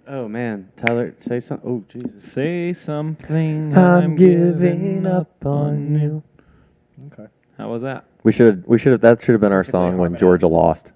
Oh, man. Tyler, say something. Oh, Jesus. Say something. I'm giving up on you. Okay. How was that? We should have. That should have been our song when Georgia lost.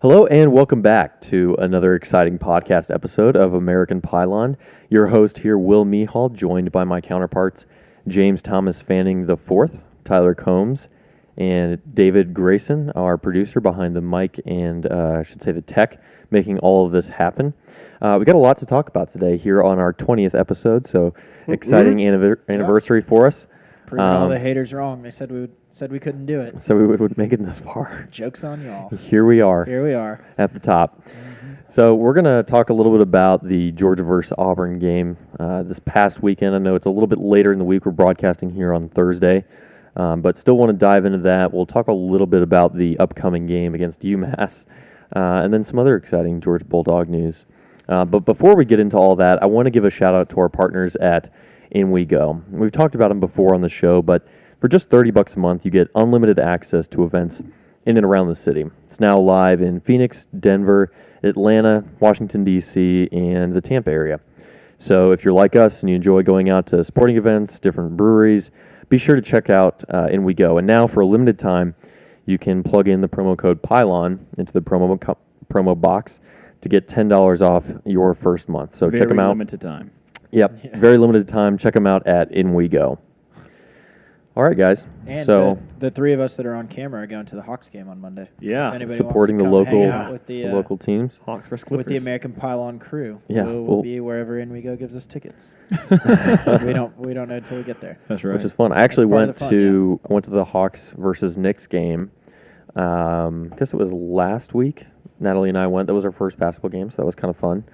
Hello and welcome back to another exciting podcast episode of American Pylon. Your host here, Will Mehall, joined by my counterparts, James Thomas Fanning IV, Tyler Combs, and David Grayson, our producer behind the mic and I should say the tech, making all of this happen. We got a lot to talk about today here on our 20th episode, so exciting anniversary for us. Proving all the haters wrong. They said we couldn't do it. So we would make it this far. Joke's on y'all. Here we are. Here we are. At the top. Mm-hmm. So we're going to talk a little bit about the Georgia versus Auburn game this past weekend. I know it's a little bit later in the week. We're broadcasting here on Thursday, but still want to dive into that. We'll talk a little bit about the upcoming game against UMass and then some other exciting Georgia Bulldog news. But before we get into all that, I want to give a shout out to our partners at In We Go. We've talked about them before on the show, but for just $30 a month, you get unlimited access to events in and around the city. It's now live in Phoenix, Denver, Atlanta, Washington, D.C., and the Tampa area. So if you're like us and you enjoy going out to sporting events, different breweries, be sure to check out In We Go. And now, for a limited time, you can plug in the promo code Pylon into the promo box to get $10 off your first month. So check them out. Very limited time. Yep, yeah. Very limited time. Check them out at In We Go. All right, guys. And so the three of us that are on camera are going to the Hawks game on Monday. Yeah, supporting the local teams. Hawks versus Clippers. With the American Pylon crew. Yeah, we'll be wherever In We Go gives us tickets. we don't know until we get there. That's right. Which is fun. I actually went to the Hawks versus Knicks game. I guess it was last week. Natalie and I went. That was our first basketball game, so that was kind of fun.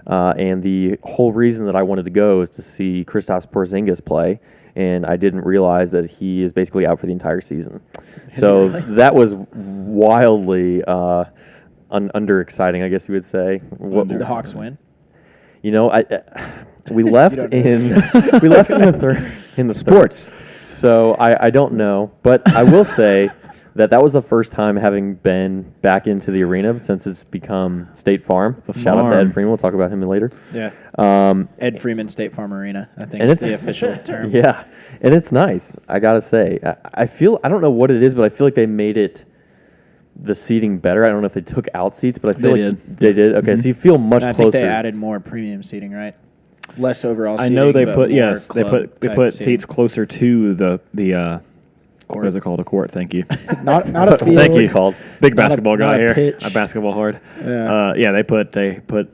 And the whole reason that I wanted to go is to see Kristaps Porzingis play, and I didn't realize that he is basically out for the entire season. So that was wildly under exciting, I guess you would say. Did the Hawks win? You know, we left in the sports. So I don't know, but I will say that was the first time having been back into the arena since it's become State Farm. Shout out to Ed Freeman. We'll talk about him later. Yeah. Ed Freeman State Farm Arena, I think is the official term. Yeah. And it's nice, I got to say. I don't know what it is, but I feel like they made it the seating better. I don't know if they took out seats, but I feel they did. Okay, so you feel much closer. I think they added more premium seating, right? Less overall seating. I know they put seats closer to the court. What is it called? A court. Thank you. not a field. Thank you. Called big basketball guy here. Pitch. I basketball hard. Yeah. They put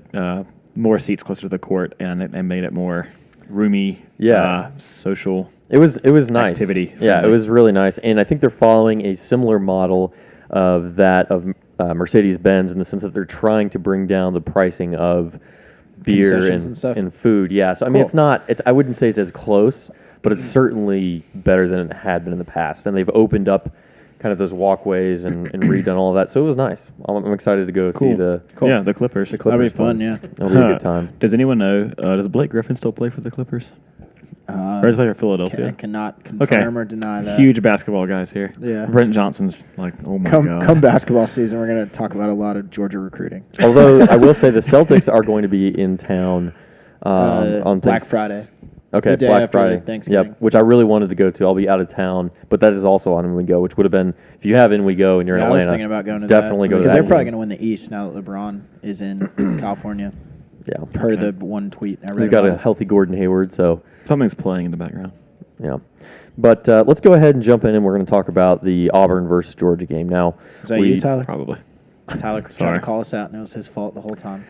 more seats closer to the court and made it more roomy. Social. It was nice. Activity. Friendly. Yeah, it was really nice, and I think they're following a similar model of that of Mercedes-Benz in the sense that they're trying to bring down the pricing of beer and food. Yeah, so I mean, I wouldn't say it's as close, but it's certainly better than it had been in the past. And they've opened up kind of those walkways and redone all of that. So it was nice. I'm excited to go see the Clippers. The Clippers. That'll be fun, yeah. It'll be a good time. Does anyone know, does Blake Griffin still play for the Clippers? Or does he play for Philadelphia? I cannot confirm or deny that. Huge basketball guys here. Yeah. Brent Johnson's like, oh my God. Come basketball season, we're going to talk about a lot of Georgia recruiting. Although I will say the Celtics are going to be in town on Black Friday. Okay, Black Friday. Thanksgiving. Yep, which I really wanted to go to. I'll be out of town, but that is also on In We Go, which would have been, if you have In We Go and you're in Atlanta, I was thinking about going to definitely that. go to that. Because they're probably going to win the East now that LeBron is in California. Yeah. Per the one tweet I read. They've got a healthy Gordon Hayward, so. Something's playing in the background. Yeah. But let's go ahead and jump in, and we're going to talk about the Auburn versus Georgia game. Now, is that you, Tyler? Probably. Tyler trying to call us out, and it was his fault the whole time.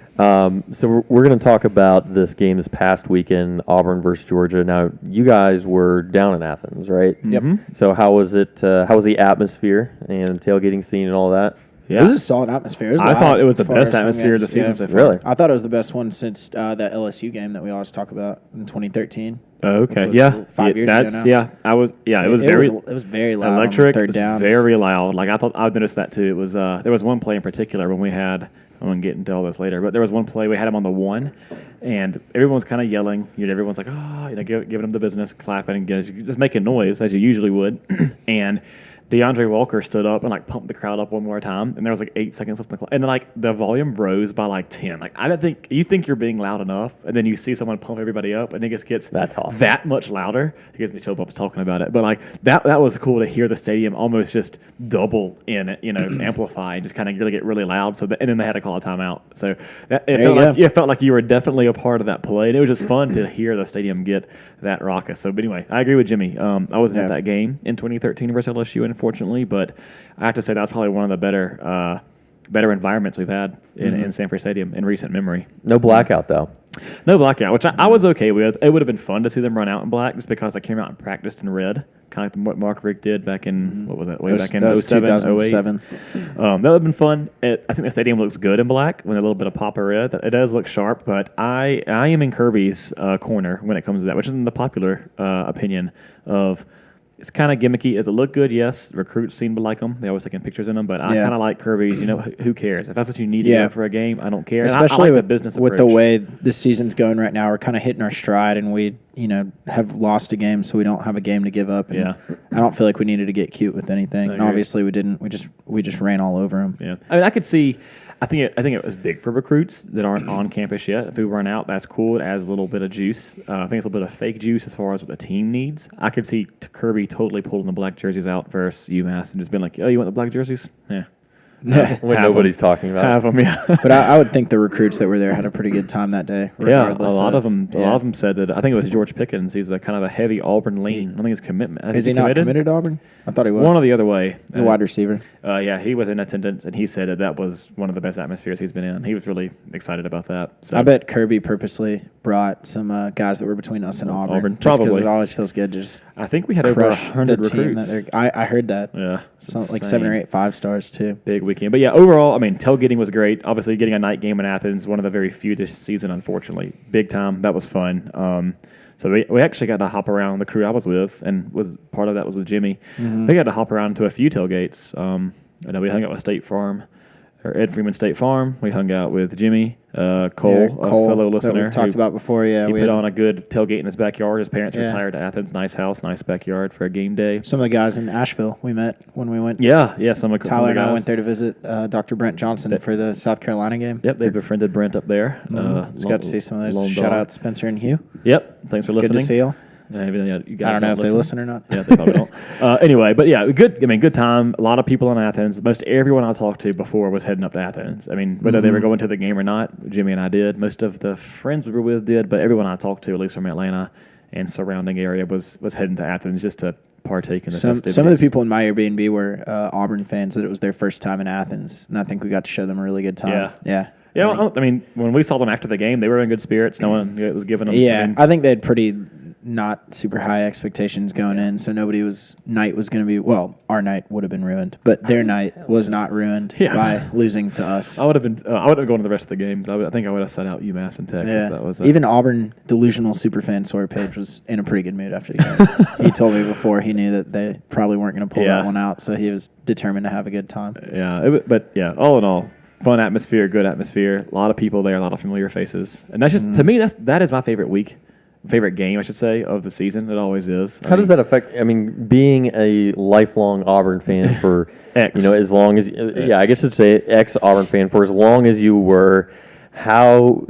So we're going to talk about this game this past weekend, Auburn versus Georgia. Now, you guys were down in Athens, right? Yep. So how was it? How was the atmosphere and tailgating scene and all that? Yeah. It was a solid atmosphere. I thought it was the best atmosphere of the season so far. Really? I thought it was the best one since that LSU game that we always talk about in 2013. Oh, okay. Yeah. 5 years ago now. Yeah. It was very loud. Electric. Third down. Very loud. Like I noticed that too. It was there was one play in particular when we had I'm going to get into all this later. But there was one play, we had him on the 1, and everyone was kind of yelling. Everyone's like, giving him the business, clapping, just making noise, as you usually would. And DeAndre Walker stood up and pumped the crowd up one more time, and there was 8 seconds left in the clock, and then the volume rose by 10. I don't think you think you're being loud enough, and then you see someone pump everybody up, and it just gets That's awesome. that much louder. It gives me chill bumps talking about it, but that was cool to hear the stadium almost just double in it, amplify and just kind of really get really loud. And then they had to call a timeout. So it felt like you were definitely a part of that play, and it was just fun to hear the stadium get that raucous. So, but anyway, I agree with Jimmy. I wasn't at that game in 2013 versus LSU, unfortunately, but I have to say that was probably one of the better environments we've had in Sanford Stadium in recent memory. No blackout, though. No blackout, which I was okay with. It would have been fun to see them run out in black just because I came out and practiced in red, kind of like what Mark Rick did back in, what was it, back in 07, 2007. 08. That would have been fun. I think the stadium looks good in black with a little bit of pop of red. It does look sharp, but I am in Kirby's corner when it comes to that, which isn't the popular opinion of. It's kind of gimmicky. Does it look good? Yes. Recruits seem to like them. They always taking pictures in them. But I kind of like Kirby's. Who cares? If that's what you need to do for a game, I don't care. Especially I like with the business with approach. the way this season's going right now, we're kind of hitting our stride, and we have lost a game, so we don't have a game to give up. And I don't feel like we needed to get cute with anything. And obviously we didn't. We just ran all over them. Yeah. I mean, I could see. I think it was big for recruits that aren't on campus yet. If we run out, that's cool. It adds a little bit of juice. I think it's a little bit of fake juice as far as what the team needs. I could see Kirby totally pulling the black jerseys out versus UMass and just being like, "Oh, you want the black jerseys? Yeah." When nobody's talking about Have them, yeah. But I would think the recruits that were there had a pretty good time that day. Yeah, a lot of them said that. I think it was George Pickens. He's a kind of a heavy Auburn lean. I think his commitment. Is he not committed to Auburn? I thought he was. One or the other way. He's a wide receiver. Yeah, he was in attendance, and he said that was one of the best atmospheres he's been in. He was really excited about that. So I bet Kirby purposely brought some guys that were between us and Auburn. Just because it always feels good to just I think we had over 100 recruits. I heard that. Yeah. Like 7 or 8 5-stars, too. Big weekend. But, yeah, overall, I mean, tailgating was great. Obviously, getting a night game in Athens, one of the very few this season, unfortunately. Big time. That was fun. So we actually got to hop around. The crew I was with, and was part of that was with Jimmy. We got to hop around to a few tailgates. I know we hung out with State Farm, or Ed Freeman State Farm. We hung out with Jimmy, Cole, a fellow listener. That we've talked about before, yeah. He put on a good tailgate in his backyard. His parents retired to Athens. Nice house, nice backyard for a game day. Some of the guys in Asheville we met when we went. Yeah. Tyler some of the guys. And I went there to visit Dr. Brent Johnson for the South Carolina game. Yep, they befriended Brent up there. Got to see some of those. Shout out Spencer and Hugh. Yep, thanks for listening. Good to see y'all. I don't know if they listen or not. Yeah, they probably don't. Anyway, but yeah, good. I mean, good time. A lot of people in Athens. Most everyone I talked to before was heading up to Athens. I mean, whether they were going to the game or not, Jimmy and I did. Most of the friends we were with did, but everyone I talked to, at least from Atlanta and surrounding area, was heading to Athens just to partake in the festivities. Some of the people in my Airbnb were Auburn fans that it was their first time in Athens, and I think we got to show them a really good time. Yeah. I mean, when we saw them after the game, they were in good spirits. No one was giving them. Yeah, I think they had pretty not super high expectations going in, so night was going to be, well, our night would have been ruined, but their night was not ruined by losing to us. I would have gone to the rest of the games. I think I would have set out UMass and Tech if that was even Auburn delusional superfan Sawyer Page was in a pretty good mood after the game. He told me before he knew that they probably weren't going to pull that one out, so he was determined to have a good time. Yeah, all in all, fun atmosphere, good atmosphere, a lot of people there, a lot of familiar faces, and that's just to me that is my favorite game, I should say, of the season. It always is. How does that affect? I mean, being a lifelong Auburn fan for as long as I guess I'd say ex-Auburn fan for as long as you were. How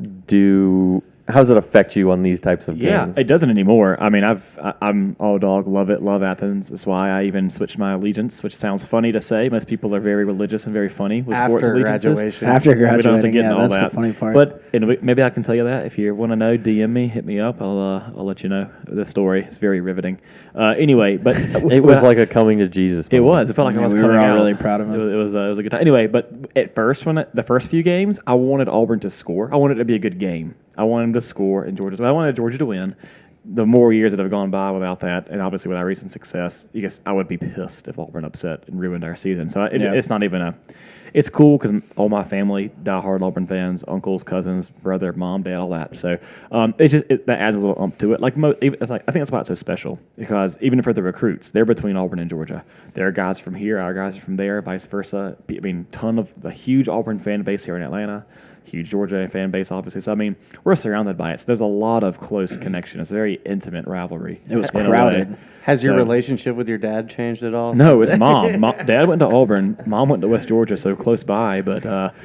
does it affect you on these types of games? Yeah, it doesn't anymore. I mean, I'm all dog, love it, love Athens. That's why I even switched my allegiance, which sounds funny to say. Most people are very religious and very funny with sports allegiances. After graduating, we don't have to get into all that's that. The funny part. But maybe I can tell you that. If you want to know, DM me, hit me up. I'll let you know the story. It's very riveting. Anyway, but it was like a coming to Jesus moment. It was. It felt like I was coming out. Really proud of him. It was a good time. Anyway, but at first, the first few games, I wanted Auburn to score. I wanted it to be a good game. I wanted them to score in Georgia's way. I wanted Georgia to win. the more years that have gone by without that, and obviously with our recent success, I would be pissed if Auburn upset and ruined our season. So it's not even it's cool because all my family, diehard Auburn fans, uncles, cousins, brother, mom, dad, all that. So that adds a little oomph to it. I think that's why it's so special, because even for the recruits, they're between Auburn and Georgia. There are guys from here, our guys are from there, vice versa. I mean, the huge Auburn fan base here in Atlanta. Huge Georgia fan base, obviously. So, I mean, we're surrounded by it. So there's a lot of close connection. It's a very intimate rivalry. It was crowded. Has your relationship with your dad changed at all? No, it's mom. Dad went to Auburn. Mom went to West Georgia, so close by. But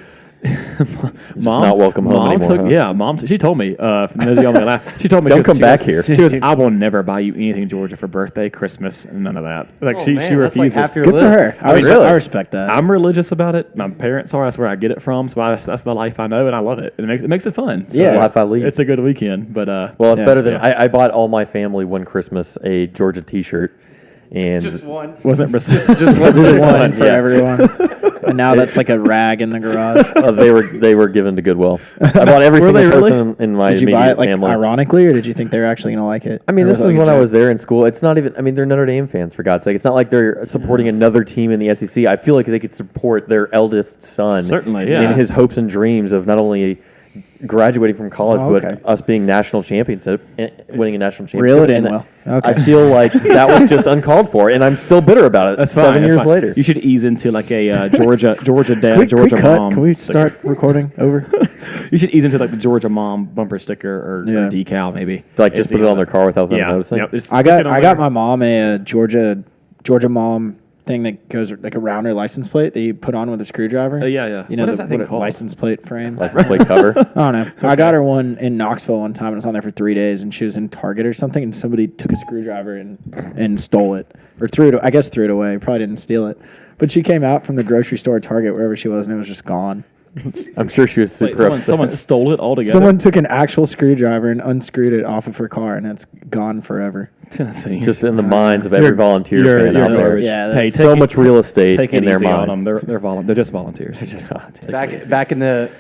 Mom not welcome home anymore. Yeah, Mom. She told me. Laugh. She told me, don't come back here. She goes, I will never buy you anything Georgia for birthday, Christmas, and none of that. She refuses. Like half your Good list. for her. I respect that. I'm religious about it. My parents are. That's where I get it from. So that's the life I know, and I love it. It makes it fun. So the life I lead. It's a good weekend. But well, it's better than I bought all my family one Christmas a Georgia T-shirt. And just one. Wasn't just one for everyone. And now that's like a rag in the garage. They were given to Goodwill. I bought every single person in my Did you immediate buy it family. Ironically, or did you think they were actually going to like it? I mean, this is when I was there in school. It's not even. I mean, they're Notre Dame fans, for God's sake. It's not like they're supporting another team in the SEC. I feel like they could support their eldest son. Certainly, yeah. In his hopes and dreams of not only graduating from college, but us being national champions, winning a national championship. Reel it in, Will. Okay. I feel like that was just uncalled for, and I'm still bitter about it. That's 7 years fine. later. You should ease into like a Georgia dad, Georgia mom. Can we start recording over? You should ease into like the Georgia mom bumper sticker or decal, maybe. Like just put it on their car without them noticing. Yep, I got my mom a Georgia mom thing that goes like around her license plate that you put on with a screwdriver. Yeah. You know, what is that thing called? License plate frame. License plate cover. I don't know. Okay. I got her one in Knoxville one time, and it was on there for 3 days, and she was in Target or something, and somebody took a screwdriver and stole it. Or threw it away. Probably didn't steal it. But she came out from the grocery store, Target, wherever she was, and it was just gone. I'm sure she was super upset. Someone stole it altogether? Someone took an actual screwdriver and unscrewed it off of her car, and it's gone forever. Tennessee. Just in the minds of every volunteer fan out there. Yeah, hey, so much real estate in their minds. On them. They're just volunteers. Back in the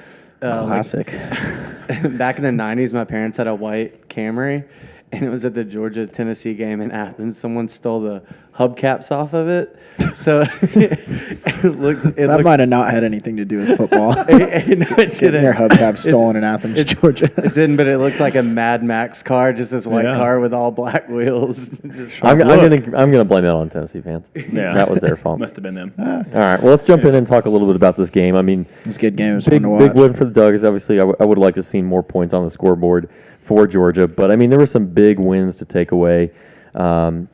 classic. Back in the 90s, my parents had a white Camry, and it was at the Georgia-Tennessee game in Athens. Someone stole the hubcaps off of it. So that might have not had anything to do with football. It didn't. Their hubcaps stolen in Athens, Georgia. It didn't, but it looked like a Mad Max car, just this white car with all black wheels. I'm gonna blame that on Tennessee fans. Yeah, that was their fault. Must have been them. All right, well, let's jump in and talk a little bit about this game. I mean, it's a good game. It was fun to watch. Big win for the Dogs. Obviously, I would like to see more points on the scoreboard for Georgia, but I mean, there were some big wins to take away.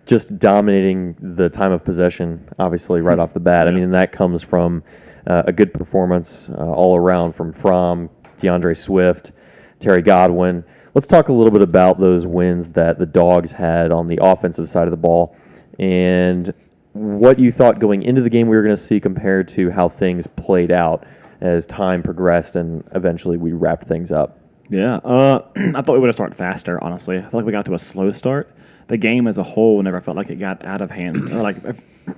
Just dominating the time of possession, obviously, right off the bat. I mean, that comes from a good performance all around from DeAndre Swift, Terry Godwin. Let's talk a little bit about those wins that the Dogs had on the offensive side of the ball and what you thought going into the game we were going to see compared to how things played out as time progressed and eventually we wrapped things up. Yeah, I thought we would have started faster, honestly. I felt like we got to a slow start. The game as a whole never felt like it got out of hand, or like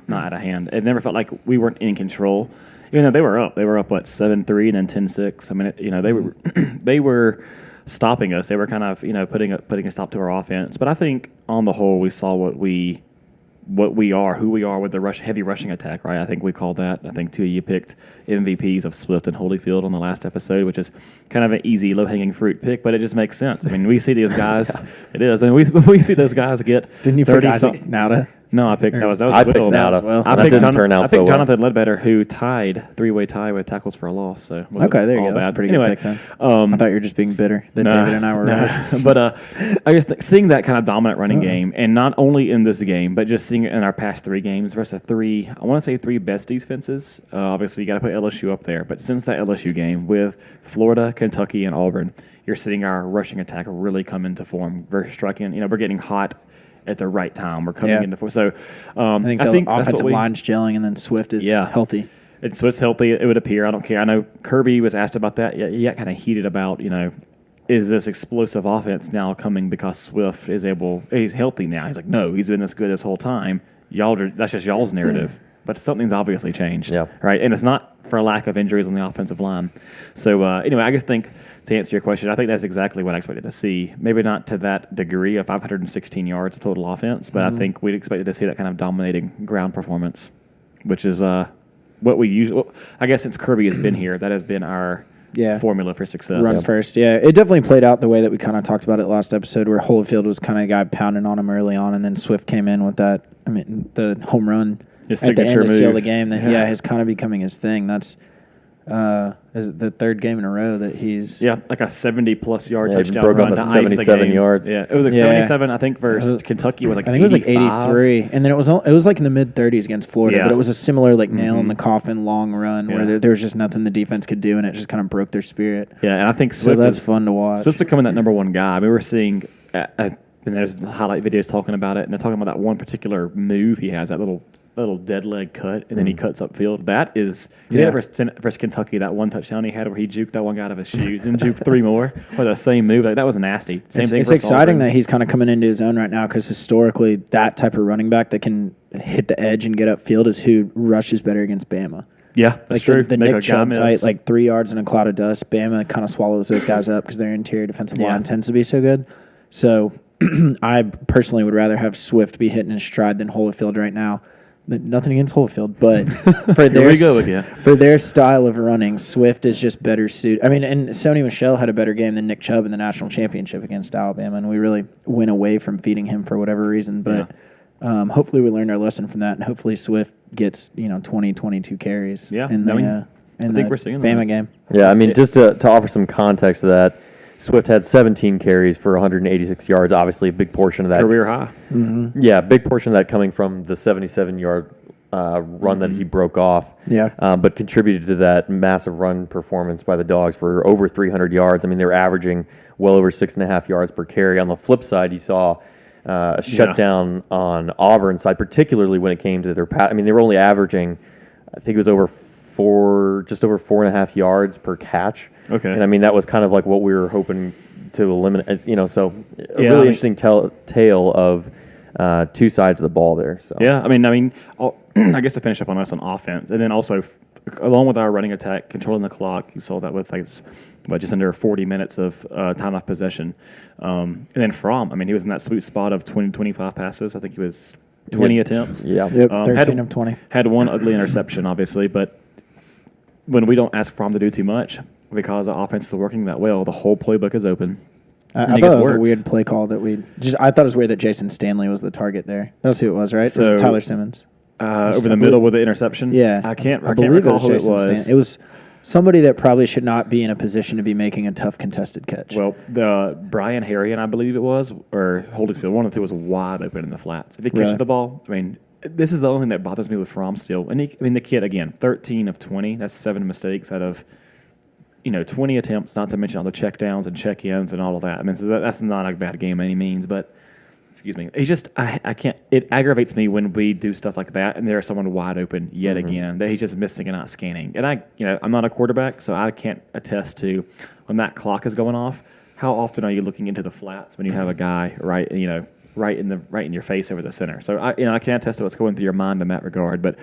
not out of hand. It never felt like we weren't in control. Even though they were up. They were up, 7-3 and then 10-6. I mean, they were stopping us. They were kind of, putting a stop to our offense. But I think on the whole, we saw what we are, who we are with the heavy rushing attack, right? I think we called that. I think, too, you picked MVPs of Swift and Holyfield on the last episode, which is kind of an easy, low-hanging fruit pick, but it just makes sense. I mean, we see these guys. It is. I mean, we see those guys get Didn't you pick Isaac Nauta? No, I picked. That was I picked Nauta. Well. That didn't turn out so well. Jonathan Ledbetter, who tied three-way tie with tackles for a loss. So okay, there you go. That's a pretty good pick then. I thought you were just being bitter that David and I were right. But I guess seeing that kind of dominant running game, and not only in this game, but just seeing it in our past three games versus three best defenses. Obviously, you got to put LSU up there. But since that LSU game with Florida, Kentucky, and Auburn, you're seeing our rushing attack really come into form. We're striking. We're getting hot at the right time. We're coming into form. So I think the offensive line's gelling, and then Swift is healthy. Swift's healthy, it would appear. I don't care. I know Kirby was asked about that. He got kind of heated about, is this explosive offense now coming because Swift he's healthy now? He's like, no, he's been this good this whole time. That's just y'all's narrative. But something's obviously changed, right? And it's not for lack of injuries on the offensive line. So, anyway, I just think to answer your question, I think that's exactly what I expected to see. Maybe not to that degree of 516 yards of total offense, but I think we'd expected to see that kind of dominating ground performance, which is what we usually. Well, I guess since Kirby has been here, that has been our formula for success. Run first, yeah. It definitely played out the way that we kind of talked about it last episode, where Holyfield was kind of the guy pounding on him early on, and then Swift came in with that. I mean, the home run His at the end signature to seal move. the game. That is kind of becoming his thing. That's is it the third game in a row that he's like a 70-plus yard Yeah, he touchdown broke run off to at ice 77 the game. yards. Yeah, it was like 77. I think versus Kentucky was like I think it was like 85. 83, and then it was like in the mid 30s against Florida, Yeah. but it was a similar like nail in the coffin long run where there was just nothing the defense could do, and it just kind of broke their spirit. Yeah, and I think So Swift that's is fun to watch. Swift's becoming that number one guy. I mean, we're seeing, and there's highlight videos talking about it, and they're talking about that one particular move he has, that little dead leg cut, and then he cuts upfield. That is, versus Kentucky, that one touchdown he had where he juked that one guy out of his shoes and juked three more for the same move. Like, that was nasty. It's thing. exciting Auburn. that he's kind of coming into his own right now, because historically that type of running back that can hit the edge and get upfield is who rushes better against Bama. Yeah, that's Like true. the Make Nick a guy Chubb miss. tight, like 3 yards in a cloud of dust. Bama kind of swallows those guys up because their interior defensive line tends to be so good. So I personally would rather have Swift be hitting his stride than Holyfield right now. Nothing against Holyfield, but for Here we go again. for their style of running, Swift is just better suited. I mean, and Sony Michel had a better game than Nick Chubb in the national championship against Alabama, and we really went away from feeding him for whatever reason. But hopefully we learned our lesson from that, and hopefully Swift gets 20, 22 carries. Yeah, in the I think we're seeing Bama that. game. Yeah, I mean, just to offer some context to that, Swift had 17 carries for 186 yards. Obviously, a big portion of that. Career high. Yeah, big portion of that coming from the 77-yard run that he broke off. Yeah. But contributed to that massive run performance by the Dogs for over 300 yards. I mean, they were averaging well over 6.5 yards per carry. On the flip side, you saw a shutdown on Auburn's side, particularly when it came to their pass. I mean, they were only averaging, I think it was just over 4.5 yards per catch. Okay. And I mean, that was kind of like what we were hoping to eliminate. It's, so a really interesting tale of two sides of the ball there. So Yeah, I mean, I guess to finish up on us on offense, and then also along with our running attack, controlling the clock, you saw that with just under 40 minutes of time of possession. And then Fromm, I mean, he was in that sweet spot of 20, 25 passes. I think he was 20 attempts. Yeah. Yep, Um, 13 of 20. Had one ugly interception, obviously, but when we don't ask Fromm to do too much, because the offense is working that well, the whole playbook is open. I thought it was a weird play call that I thought it was weird that Jason Stanley was the target there. That's who it was, right? It was Tyler Simmons. Over the middle with the interception. Yeah. I can't believe recall who it Jason was. Stanley. It was somebody that probably should not be in a position to be making a tough contested catch. Well, the Brian Harrion, I believe it was, or Holyfield, one of the two was wide open in the flats. If he catches Really? the ball, I mean, this is the only thing that bothers me with Fromm still. And the kid, again, 13 of 20. That's 7 mistakes out of 20 attempts, not to mention all the checkdowns and check-ins and all of that. I mean, so that's not a bad game by any means, but excuse me. It's just I can't. It aggravates me when we do stuff like that and there's someone wide open yet again that he's just missing and not scanning. And I'm not a quarterback, so I can't attest to when that clock is going off. How often are you looking into the flats when you have a guy right in your face over the center? So I can't attest to what's going through your mind in that regard, but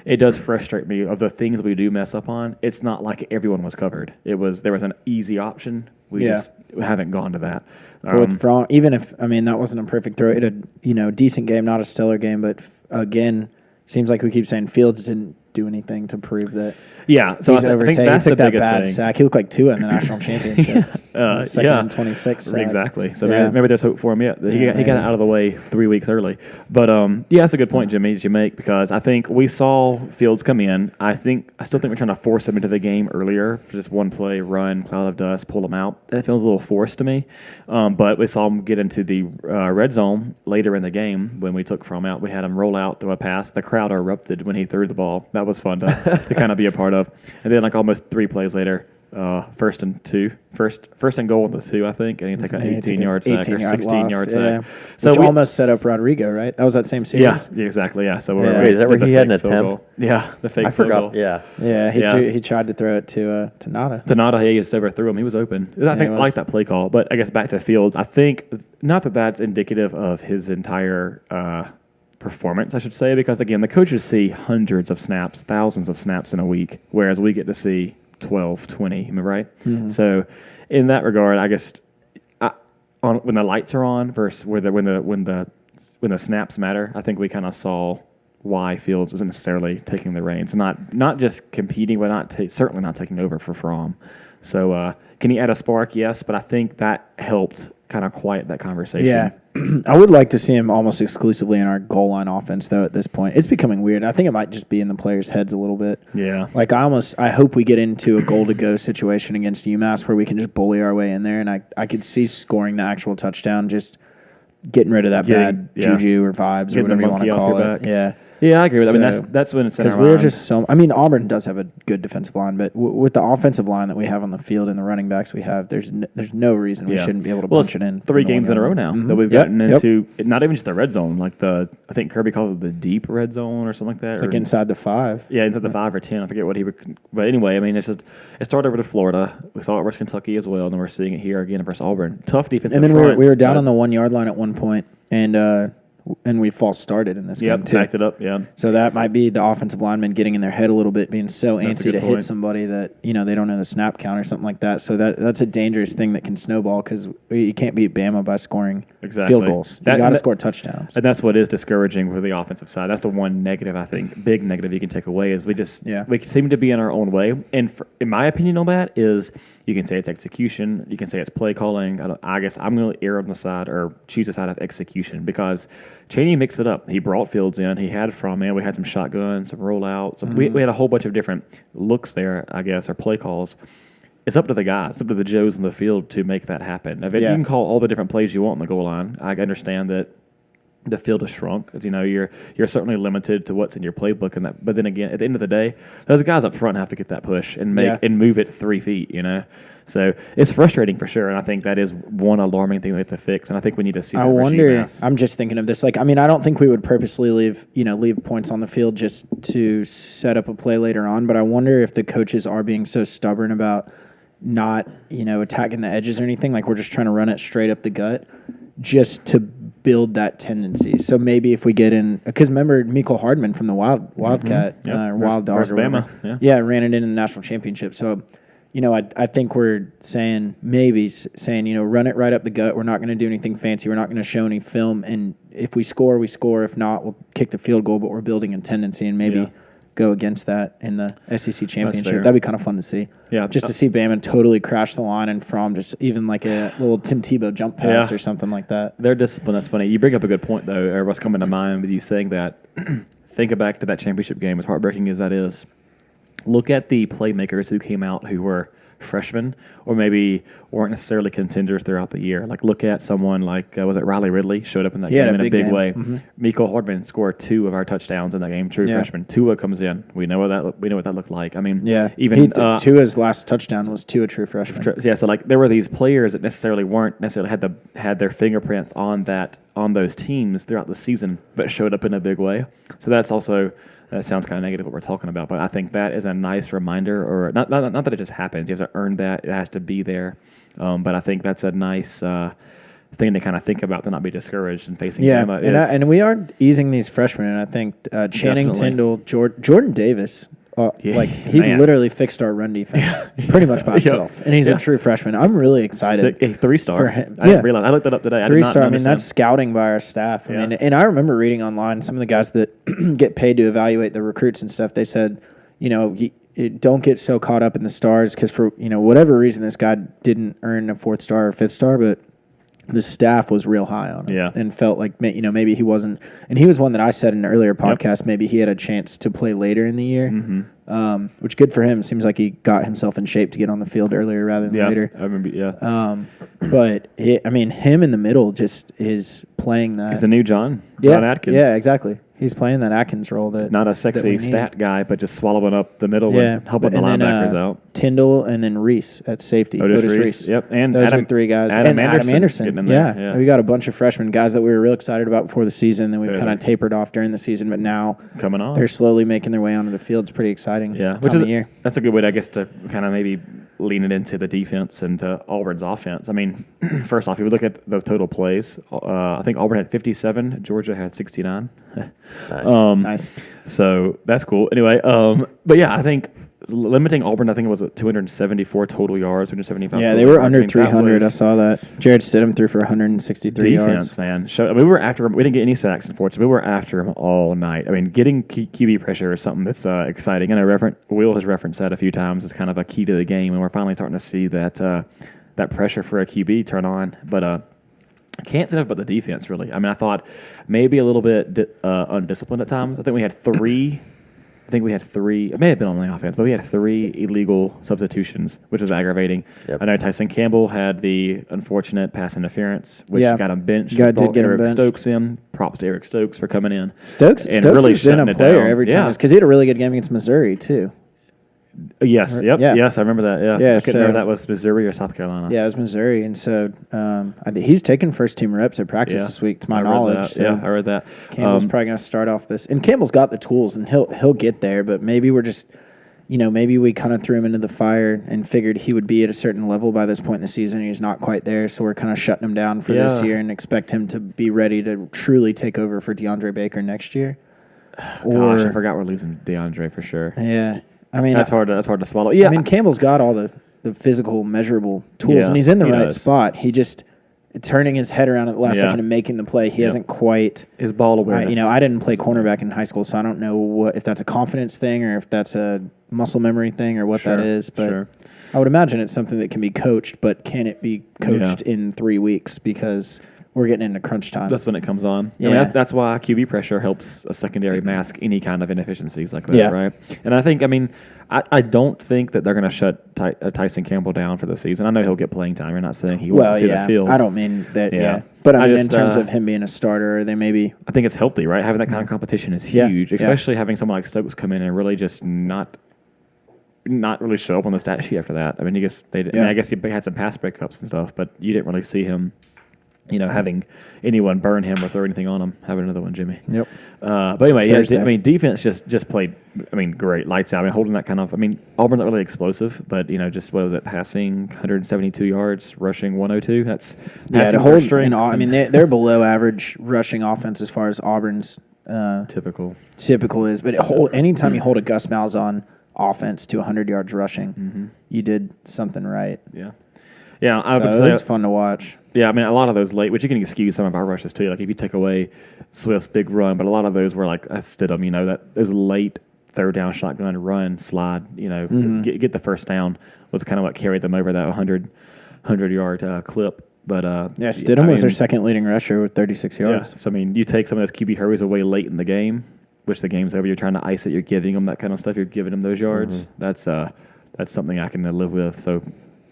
it does frustrate me of the things we do mess up on. It's not like everyone was covered. There was an easy option. We just haven't gone to that. With Fromm, even if that wasn't a perfect throw, it had decent game, not a stellar game, but again, seems like we keep saying Fields didn't do anything to prove that. Yeah, so I think that's he took the that biggest bad thing. sack. He looked like Tua in the national championship. Second and 26 sack. Exactly. So Yeah. maybe there's hope for him yet. He got it out of the way 3 weeks early. But that's a good point, Jimmy, that you make, because I think we saw Fields come in. I still think we're trying to force him into the game earlier for just one play, run, cloud of dust, pull him out. That feels a little forced to me. But we saw him get into the red zone later in the game when we took Fromm out. We had him roll out, throw a pass. The crowd erupted when he threw the ball. That was fun to kind of be a part of. And then almost 3 plays later, first and goal on the 2, I think, and he take an 18-yard sack or 16-yard sack. So we almost set up Rodrigo, right? That was that same series. Yeah, exactly. Yeah. So Wait, is that where he had an attempt? Goal. Yeah, the fake. I forgot. Goal. Yeah. He tried to throw it to Nada. Tanada, he just overthrew him. He was open. I think I like that play call. But I guess back to Fields, I think not that that's indicative of his entire performance, I should say, because again, the coaches see hundreds of snaps, thousands of snaps in a week, whereas we get to see 12, 20, am I right? Mm-hmm. So in that regard, I guess when the lights are on versus when the snaps matter, I think we kind of saw why Fields isn't necessarily taking the reins, not just competing, but certainly not taking over for Fromm. So can he add a spark? Yes, but I think that helped kind of quiet that conversation. Yeah. I would like to see him almost exclusively in our goal line offense, though, at this point. It's becoming weird. I think it might just be in the players' heads a little bit. Yeah. Like, I hope we get into a goal-to-go situation against UMass where we can just bully our way in there, and I could see scoring the actual touchdown, just getting rid of that bad juju or vibes or whatever you want to call it. Yeah. Yeah, I agree with that. I mean, that's when it's in our because we're mind. just so. I mean, Auburn does have a good defensive line, but with the offensive line that we have on the field and the running backs we have, there's no reason we shouldn't be able to punch it in. 3 games in a row now that we've gotten into not even just the red zone, like I think Kirby calls it the deep red zone or something like that. It's like inside the 5. Yeah, inside the 5 or 10. I forget what he would. But anyway, I mean, it started over to Florida. We saw it versus Kentucky as well, and then we're seeing it here again versus Auburn. Tough defensive. And then we were down on the 1 yard line at one point, and we false started in this game too. Backed it up, So that might be the offensive lineman getting in their head a little bit, being so That's antsy to hit somebody that they don't know the snap count or something like that. So that's a dangerous thing that can snowball because you can't beat Bama by scoring field goals. You got to score touchdowns. And that's what is discouraging for the offensive side. That's the one negative, I think, big negative you can take away is we seem to be in our own way. And in my opinion on that is you can say it's execution. You can say it's play calling. I guess I'm going to err on the side or choose the side of execution because Chaney mixed it up. He brought Fields in. He had Fromm in. We had some shotguns, some rollouts. We had a whole bunch of different looks there, I guess, or play calls. It's up to the guys, it's up to the Joes in the field to make that happen. You can call all the different plays you want on the goal line. I understand that the field has shrunk. You're certainly limited to what's in your playbook, and that. But then again, at the end of the day, those guys up front have to get that push and and move it 3 feet. So it's frustrating for sure, and I think that is one alarming thing we have to fix. And I think we need to see. I wonder. I'm just thinking of this. I don't think we would purposely leave points on the field just to set up a play later on. But I wonder if the coaches are being so stubborn about not attacking the edges or anything. Like we're just trying to run it straight up the gut, just to build that tendency. So maybe if we get in, because remember Miko Hardman from the Wildcat Wild Dog or Bama, ran it in the national championship. So I think we're saying run it right up the gut. We're not going to do anything fancy. We're not going to show any film. And if we score, we score. If not, we'll kick the field goal. But we're building a tendency and maybe go against that in the SEC championship. That'd be kind of fun to see. Yeah, just to see Bama totally crash the line and Fromm just even like a little Tim Tebow jump pass or something like that. Their discipline. That's funny. You bring up a good point though. Or what's coming to mind with you saying that? Think back to that championship game. As heartbreaking as that is, look at the playmakers who came out who were freshmen or maybe weren't necessarily contenders throughout the year. Like look at someone like was it Riley Ridley showed up in that game in a big way. Miko Hardman scored 2 of our touchdowns in that game. True freshman. Tua comes in. We know what that looked like. I mean, even Tua's last touchdown was Tua true freshman. So like there were these players that weren't necessarily had their fingerprints on those teams throughout the season, but showed up in a big way. So that's also. That sounds kind of negative what we're talking about, but I think that is a nice reminder, or not that it just happens. You have to earn that; it has to be there. But I think that's a nice thing to kind of think about to not be discouraged and facing Bama. And we are easing these freshmen, and I think Channing Tindall, Jordan Davis. He literally fixed our run defense pretty much by himself, and he's a true freshman. I'm really excited. A 3-star for him. I didn't realize. I looked that up today. 3-star. I mean, that's scouting by our staff. I mean, and I remember reading online some of the guys that get paid to evaluate the recruits and stuff. They said, don't get so caught up in the stars because for whatever reason this guy didn't earn a 4th star or 5th star, but the staff was real high on him and felt like maybe he wasn't. And he was one that I said in an earlier podcast, maybe he had a chance to play later in the year, which good for him. Seems like he got himself in shape to get on the field earlier rather than later. I remember, but him in the middle just is playing that. He's the new John Atkins. Yeah, exactly. He's playing that Atkins role not a sexy stat guy, but just swallowing up the middle and helping the linebackers out. Tyndall and then Reese at safety. Otis Reese. Yep. And those are 3 guys. Adam Anderson. Yeah. We got a bunch of freshmen guys that we were real excited about before the season. Then we've kind of tapered off during the season, but now coming on, they're slowly making their way onto the field. It's pretty exciting. Yeah, that's a good way, I guess, to kind of maybe lean it into the defense and to Auburn's offense. I mean, first off, if you look at the total plays, I think Auburn had 57, Georgia had 69. Nice. So that's cool. Anyway, but yeah, I think limiting Auburn, I think it was 274 total yards, 275. Yeah, total they were yards. under 300. I saw that. Jared Stidham threw for 163 defense, yards. man. We were after him. We didn't get any sacks, unfortunately. We were after him all night. I mean, getting QB pressure is something that's exciting. And Will has referenced that a few times as kind of a key to the game, and we're finally starting to see that that pressure for a QB turn on. But I can't say enough about the defense, really. I mean, I thought maybe a little bit undisciplined at times. I think we had three. It may have been on the offense, but we had 3 illegal substitutions, which was aggravating. Yep. I know Tyson Campbell had the unfortunate pass interference, which got him benched. Did get him Eric benched. Stokes in. Props to Eric Stokes for coming in. Stokes and really has been shutting a it player down. every time. Yeah. Because he had a really good game against Missouri, too. Yes. Yep. Yeah. Yes, I remember that. Yeah. Yeah, I couldn't remember if that was Missouri or South Carolina. Yeah, it was Missouri. And so I think he's taken first-team reps at practice this week, to my knowledge. So I read that. Campbell's probably going to start off this. And Campbell's got the tools, and he'll get there. But maybe we're just, maybe we kind of threw him into the fire and figured he would be at a certain level by this point in the season. He's not quite there, so we're kind of shutting him down for this year and expect him to be ready to truly take over for DeAndre Baker next year. Gosh, I forgot we're losing DeAndre for sure. Yeah. I mean, That's hard to swallow. Yeah. I mean, Campbell's got all the physical, measurable tools, and he's in the he right does. spot. He just turning his head around at the last second and making the play. He hasn't quite. His ball awareness. I didn't play cornerback in high school, so I don't know if that's a confidence thing or if that's a muscle memory thing or what that is. But I would imagine it's something that can be coached. But can it be coached in 3 weeks? Because we're getting into crunch time. That's when it comes on. Yeah. I mean, that's why QB pressure helps a secondary mask any kind of inefficiencies like that, right? And I don't think that they're going to shut Tyson Campbell down for the season. I know he'll get playing time. You're not saying he won't see the field. I don't mean that. Yeah. But I mean, in terms of him being a starter, they maybe. I think it's healthy, right? Having that kind of competition is huge, especially having someone like Stokes come in and really just not really show up on the stat sheet after that. I mean, I guess he had some pass breakups and stuff, but you didn't really see him. Having anyone burn him or throw anything on him. Have another one, Jimmy. Yep. But anyway, defense just played, great. Lights out. Holding that kind of, Auburn's not really explosive, but, just, what was it, passing 172 yards, rushing 102? That's to hold, they're below average rushing offense as far as Auburn's typical is. But anytime you hold a Gus Malzahn offense to 100 yards rushing, you did something right. Yeah. Yeah, I would say it was fun to watch. Yeah, a lot of those late, which you can excuse some of our rushes too. Like if you take away Swift's big run, but a lot of those were like Stidham, that those late third down shotgun run slide, get the first down was kind of what carried them over that 100-yard clip. But Stidham was their second leading rusher with 36 yards. Yeah, so you take some of those QB hurries away late in the game, which the game's over. You're trying to ice it. You're giving them that kind of stuff. You're giving them those yards. That's something I can live with. So.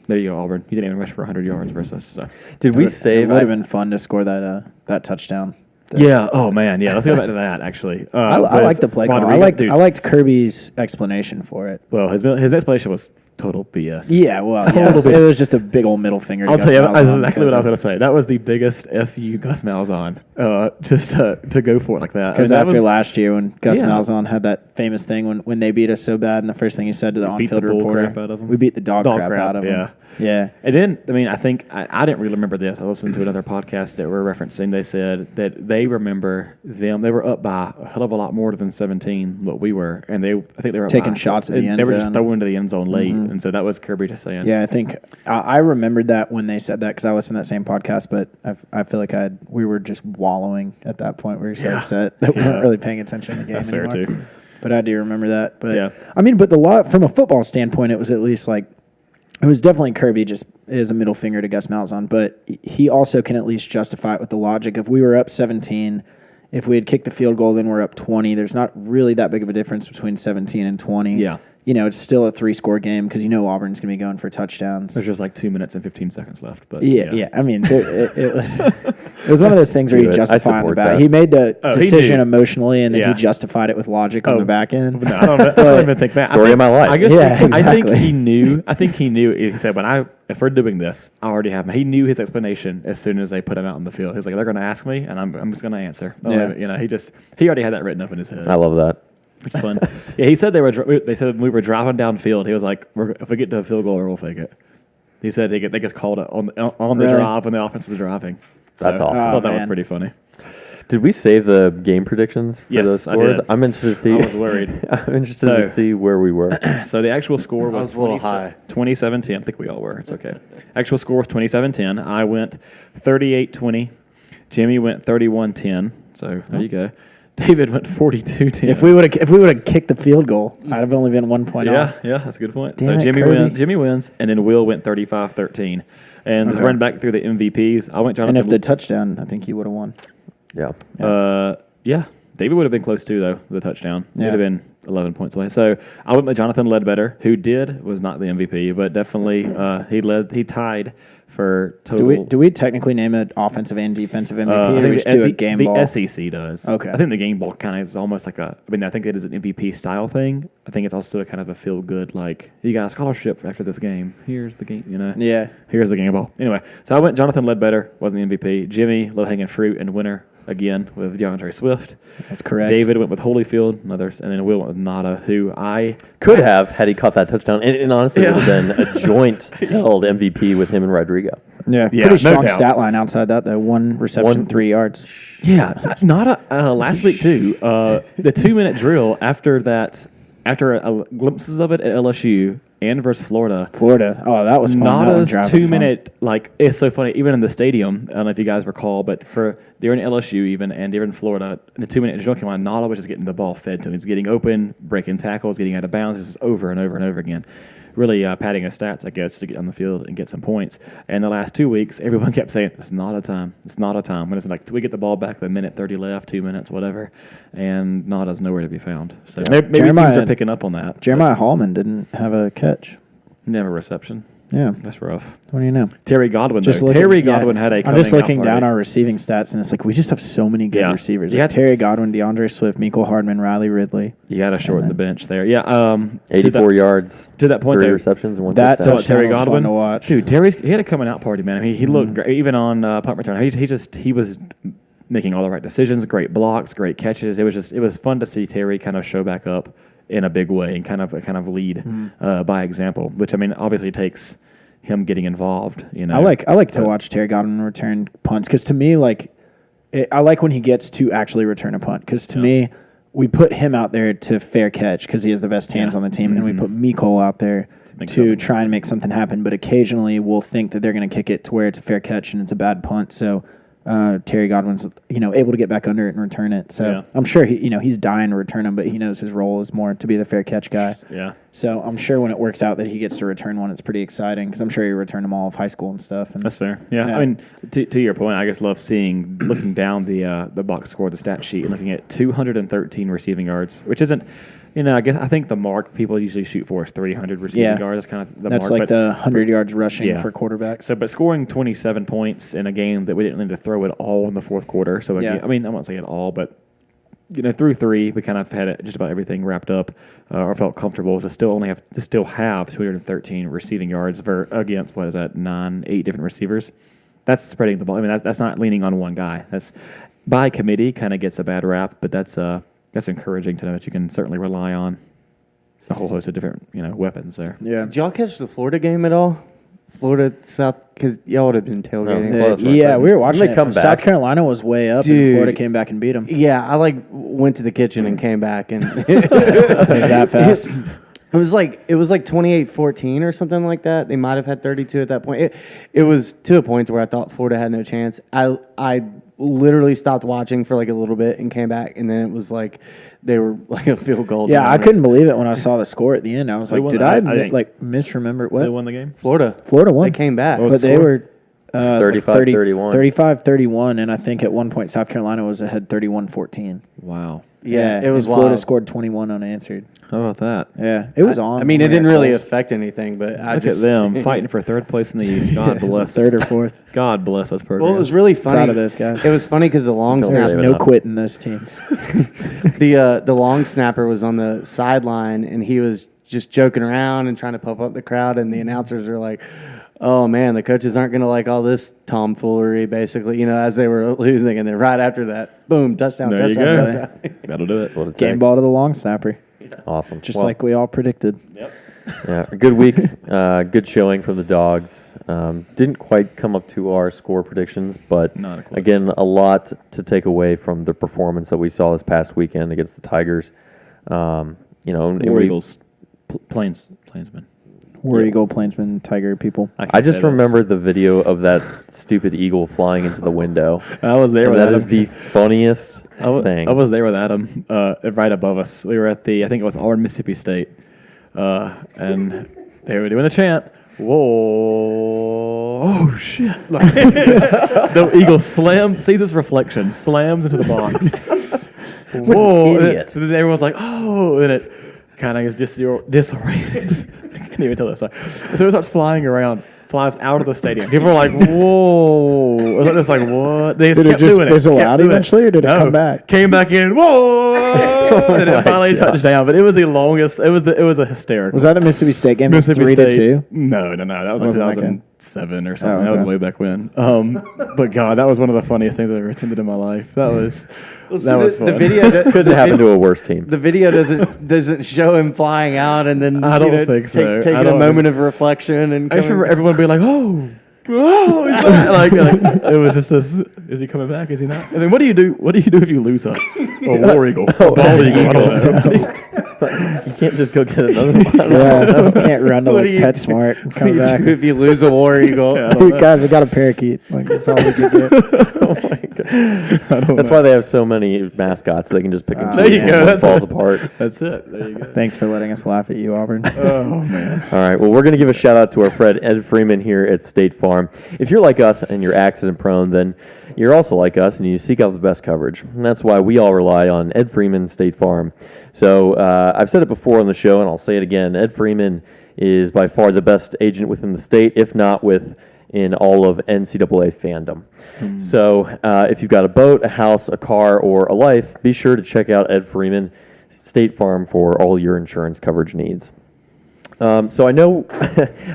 There you go, Auburn. You didn't even rush for 100 yards versus. So. Did we save? It would have been fun to score that touchdown. Yeah. Oh man. Yeah. Let's go back to that. Actually, I like the play call. I liked Kirby's explanation for it. Well, his explanation was total BS. Yeah. Well, it was just a big old middle finger. I'll tell you, that's exactly what I was going to say. That was the biggest FU Gus Malzahn, just to go for it like that. Because after last year, when Gus Malzahn had that famous thing when they beat us so bad, and the first thing he said to the on-field reporter, we beat the dog crap out of him. Yeah. Yeah. And then, I think, I didn't really remember this. I listened to another podcast that were referencing. They said that they remember them. They were up by a hell of a lot more than 17, what we were. And I think they were taking shots at the end zone. They were just throwing into the end zone late. And so that was Kirby just saying. Yeah, I think I remembered that when they said that because I listened to that same podcast, but I feel like we were just wallowing at that point. We were so upset that we weren't really paying attention to the game That's anymore. fair, too. But I do remember that. But but from a football standpoint, it was at least like, it was definitely Kirby just as a middle finger to Gus Malzahn, but he also can at least justify it with the logic of we were up 17. If we had kicked the field goal, then we're up 20. There's not really that big of a difference between 17 and 20. Yeah. It's still a 3-score game because Auburn's going to be going for touchdowns. There's just like 2 minutes and 15 seconds left. But it was one of those things where he justified on the back. He made the decision emotionally, and then he justified it with logic on the back end. No, I don't even think that. Story of my life. I think he knew. He said, if we're doing this, I already have him. He knew his explanation as soon as they put him out in the field. He's like, they're going to ask me, and I'm just going to answer. He already had that written up in his head. I love that. Which is fun. Yeah, he said they said we were driving downfield. He was like, if we get to a field goal, we'll fake it. He said they just called it on the drive when the offense was driving. That's awesome. I thought that was pretty funny. Did we save the game predictions for Yes, those I scores? did. I'm interested to see. I was worried. I'm interested to see where we were. So the actual score was a little high. 27-10. I think we all were. It's okay. Actual score was 27-10. I went 38-20. Jimmy went 31-10. So there you go. David went 42-10. If we would have kicked the field goal, I'd have only been 1 point off. Yeah, that's a good point. Damn So it, Jimmy wins, and then Will went 35-13. And to run back through the MVPs, I went Jonathan. And if the touchdown, I think he would have won. Yeah. Yeah, David would have been close too, though, the touchdown. He Yeah. would have been 11 points away. So I went with Jonathan Ledbetter, who was not the MVP, but definitely he tied for total. Do we technically name it offensive and defensive MVP, I or think we just do a game ball? The SEC does. Okay. I think the game ball kind of is almost like I think it is an MVP style thing. I think it's also a kind of a feel good, like, you got a scholarship after this game. Here's the game, Yeah. Here's the game ball. Anyway, so I went Jonathan Ledbetter, wasn't the MVP. Jimmy, low hanging fruit and winner again with DeAndre Swift. That's correct. David went with Holyfield and others, and then Will went with Nada, who I Could have had he caught that touchdown, and honestly, it would have been a joint held MVP with him and Rodrigo. Yeah, Yeah, pretty no strong doubt. stat line outside that, though. 1 reception, 3 yards. Yeah, Nada last week too. The 2-minute drill after glimpses of it at LSU and versus Florida. Florida. Oh, that was fun. Nada's That one drive was 2-minute, like, it's so funny. Even in the stadium, I don't know if you guys recall, but during LSU even and during Florida, the 2-minute drill came on. Nada was just getting the ball fed to him. He's getting open, breaking tackles, getting out of bounds, just over and over and over again. Really padding his stats, I guess, to get on the field and get some points. And the last 2 weeks, everyone kept saying, it's not a time. It's not a time. When it's like, we get the ball back, the minute 30 left, 2 minutes, whatever, and Nada's nowhere to be found. So maybe teams are picking up on that. Jeremiah Hallman didn't have a catch. Never reception. Yeah. That's rough. What do you know? Terry Godwin, Just though. looking- Terry Godwin yeah. had a I'm coming just looking out down party. our receiving stats, and it's like we just have so many good Yeah. receivers. Yeah. Like Terry Godwin, DeAndre Swift, Mecole Hardman, Riley Ridley. You got to shorten the bench there. Yeah. 84 yards, To that point, 3 though, receptions, and 1 That touchdown. touchdown Terry was fun Godwin to watch. Dude, he had a coming out party, man. He looked great, even on punt return. He was making all the right decisions, great blocks, great catches. It was fun to see Terry kind of show back up in a big way and kind of lead by example, which obviously takes him getting involved. I like to watch Terry Godwin return punts because to me, I like when he gets to actually return a punt because to me, we put him out there to fair catch because he has the best hands on the team, and we put Mecole out there to try and make something happen. But occasionally, we'll think that they're going to kick it to where it's a fair catch and it's a bad punt. So Terry Godwin's able to get back under it and return it. So I'm sure he's dying to return him, but he knows his role is more to be the fair catch guy. Yeah. So I'm sure when it works out that he gets to return one, it's pretty exciting because I'm sure he returned them all of high school and stuff. And That's fair. Yeah. To your point, I just love looking down the box score, the stat sheet, and looking at 213 receiving yards, which isn't. I think the mark people usually shoot for is 300 receiving yards. That's kind of the That's mark. like the 100 yards rushing for quarterbacks. So, but scoring 27 points in a game that we didn't need to throw it all in the fourth quarter. So, again, I won't say it all, but through 3, we kind of had just about everything wrapped up, or felt comfortable to still have 213 receiving yards against 8 different receivers. That's spreading the ball. That's not leaning on one guy. That's by committee kind of gets a bad rap, but that's encouraging to know that you can certainly rely on a whole host of different weapons there. Yeah. Did y'all catch the Florida game at all? Florida South, because y'all would have been tailgating. close, right? Yeah, we were watching They it. come back. South Carolina was way up, and Dude. Florida came back and beat them. Yeah, I went to the kitchen and came back, and It was that fast. It was like 28-14 or something like that. They might have had 32 at that point. It was to a point where I thought Florida had no chance. I literally stopped watching for like a little bit and came back, and then it was like they were like a field goal. Yeah, I couldn't believe it when I saw the score at the end. I was like, won did that. I I think- misremember They what? won the game. Florida Won. They came back. But they were 35-31. 35-31, and I think at one point South Carolina was ahead 31-14. Wow. Yeah, it was and Florida wild. scored 21 unanswered. How about that? Yeah, it was on. I mean, it when didn't got really close. affect anything, but I Look just at them fighting for third place in the East. God bless. Third or fourth. God bless those programs. Well, it was really funny. Proud of those guys. It was funny because the long Don't There's say snapper, it no enough. quitting those teams. the long snapper was on the sideline, and he was just joking around and trying to pump up the crowd, and the announcers are like, "Oh man, the coaches aren't going to like all this tomfoolery." Basically, as they were losing, and then right after that, boom, touchdown, There you touchdown, go. touchdown. That'll do it. What it Game takes. ball to the long snapper, Awesome. just Well, like we all predicted. Yep. Yeah, a good week. Good showing from the Dogs. Didn't quite come up to our score predictions, but Not close. again, a lot to take away from the performance that we saw this past weekend against the Tigers. And War Eagles, Plainsmen. War Eagle, Plainsman, Tiger people. I just remember the video of that stupid eagle flying into the window. I was there. That is the funniest thing. I was there with Adam, right above us. We were at I think it was Auburn, Mississippi State, and they were doing a chant. Whoa! Oh shit! Like, the eagle sees his reflection, slams into the box. Whoa! What an idiot. So then everyone's like, "Oh!" And it kind of is disoriented. I can't even tell that side. So it starts flying around, flies out of the stadium. People are like, "Whoa!" It's like, "What?" They Did it kept just doing fizzle Kept out doing eventually, or did it come back? Came back in. Whoa! And it finally touched down. But it was the longest. It was a hysterical. Was that the Mississippi State game? Mississippi 3-2? No. That was like Wasn't that good? 2007 or something. Oh, That was okay. way back when. But God, that was one of the funniest things I've ever attended in my life. That was Well, that was fun. the video. Couldn't happen to a worse team. The video doesn't show him flying out and then I don't think so. I taking a don't moment of reflection and I just remember coming. everyone being like, "Oh, he's back." like it was just this. Is he coming back? Is he not? And then what do you do? What do you do if you lose a war eagle, a bald eagle? I don't know. You can't just go get another one. Yeah, can't run to What like do you- PetSmart and What come do you back. do if you lose a war eagle? Yeah, I don't know. Guys, we got a parakeet. Like that's all we can get. That's why they have so many mascots. They can just pick and There choose you one go. that That's falls it. apart. That's it. There you go. Thanks for letting us laugh at you, Auburn. Oh man. All right. Well, we're going to give a shout out to our friend Ed Freeman here at State Farm. If you're like us and you're accident prone, then you're also like us and you seek out the best coverage. And that's why we all rely on Ed Freeman State Farm. So I've said it before on the show, and I'll say it again. Ed Freeman is by far the best agent within the state, if not in all of NCAA fandom. So if you've got a boat, a house, a car, or a life, be sure to check out Ed Freeman State Farm for all your insurance coverage needs. So I know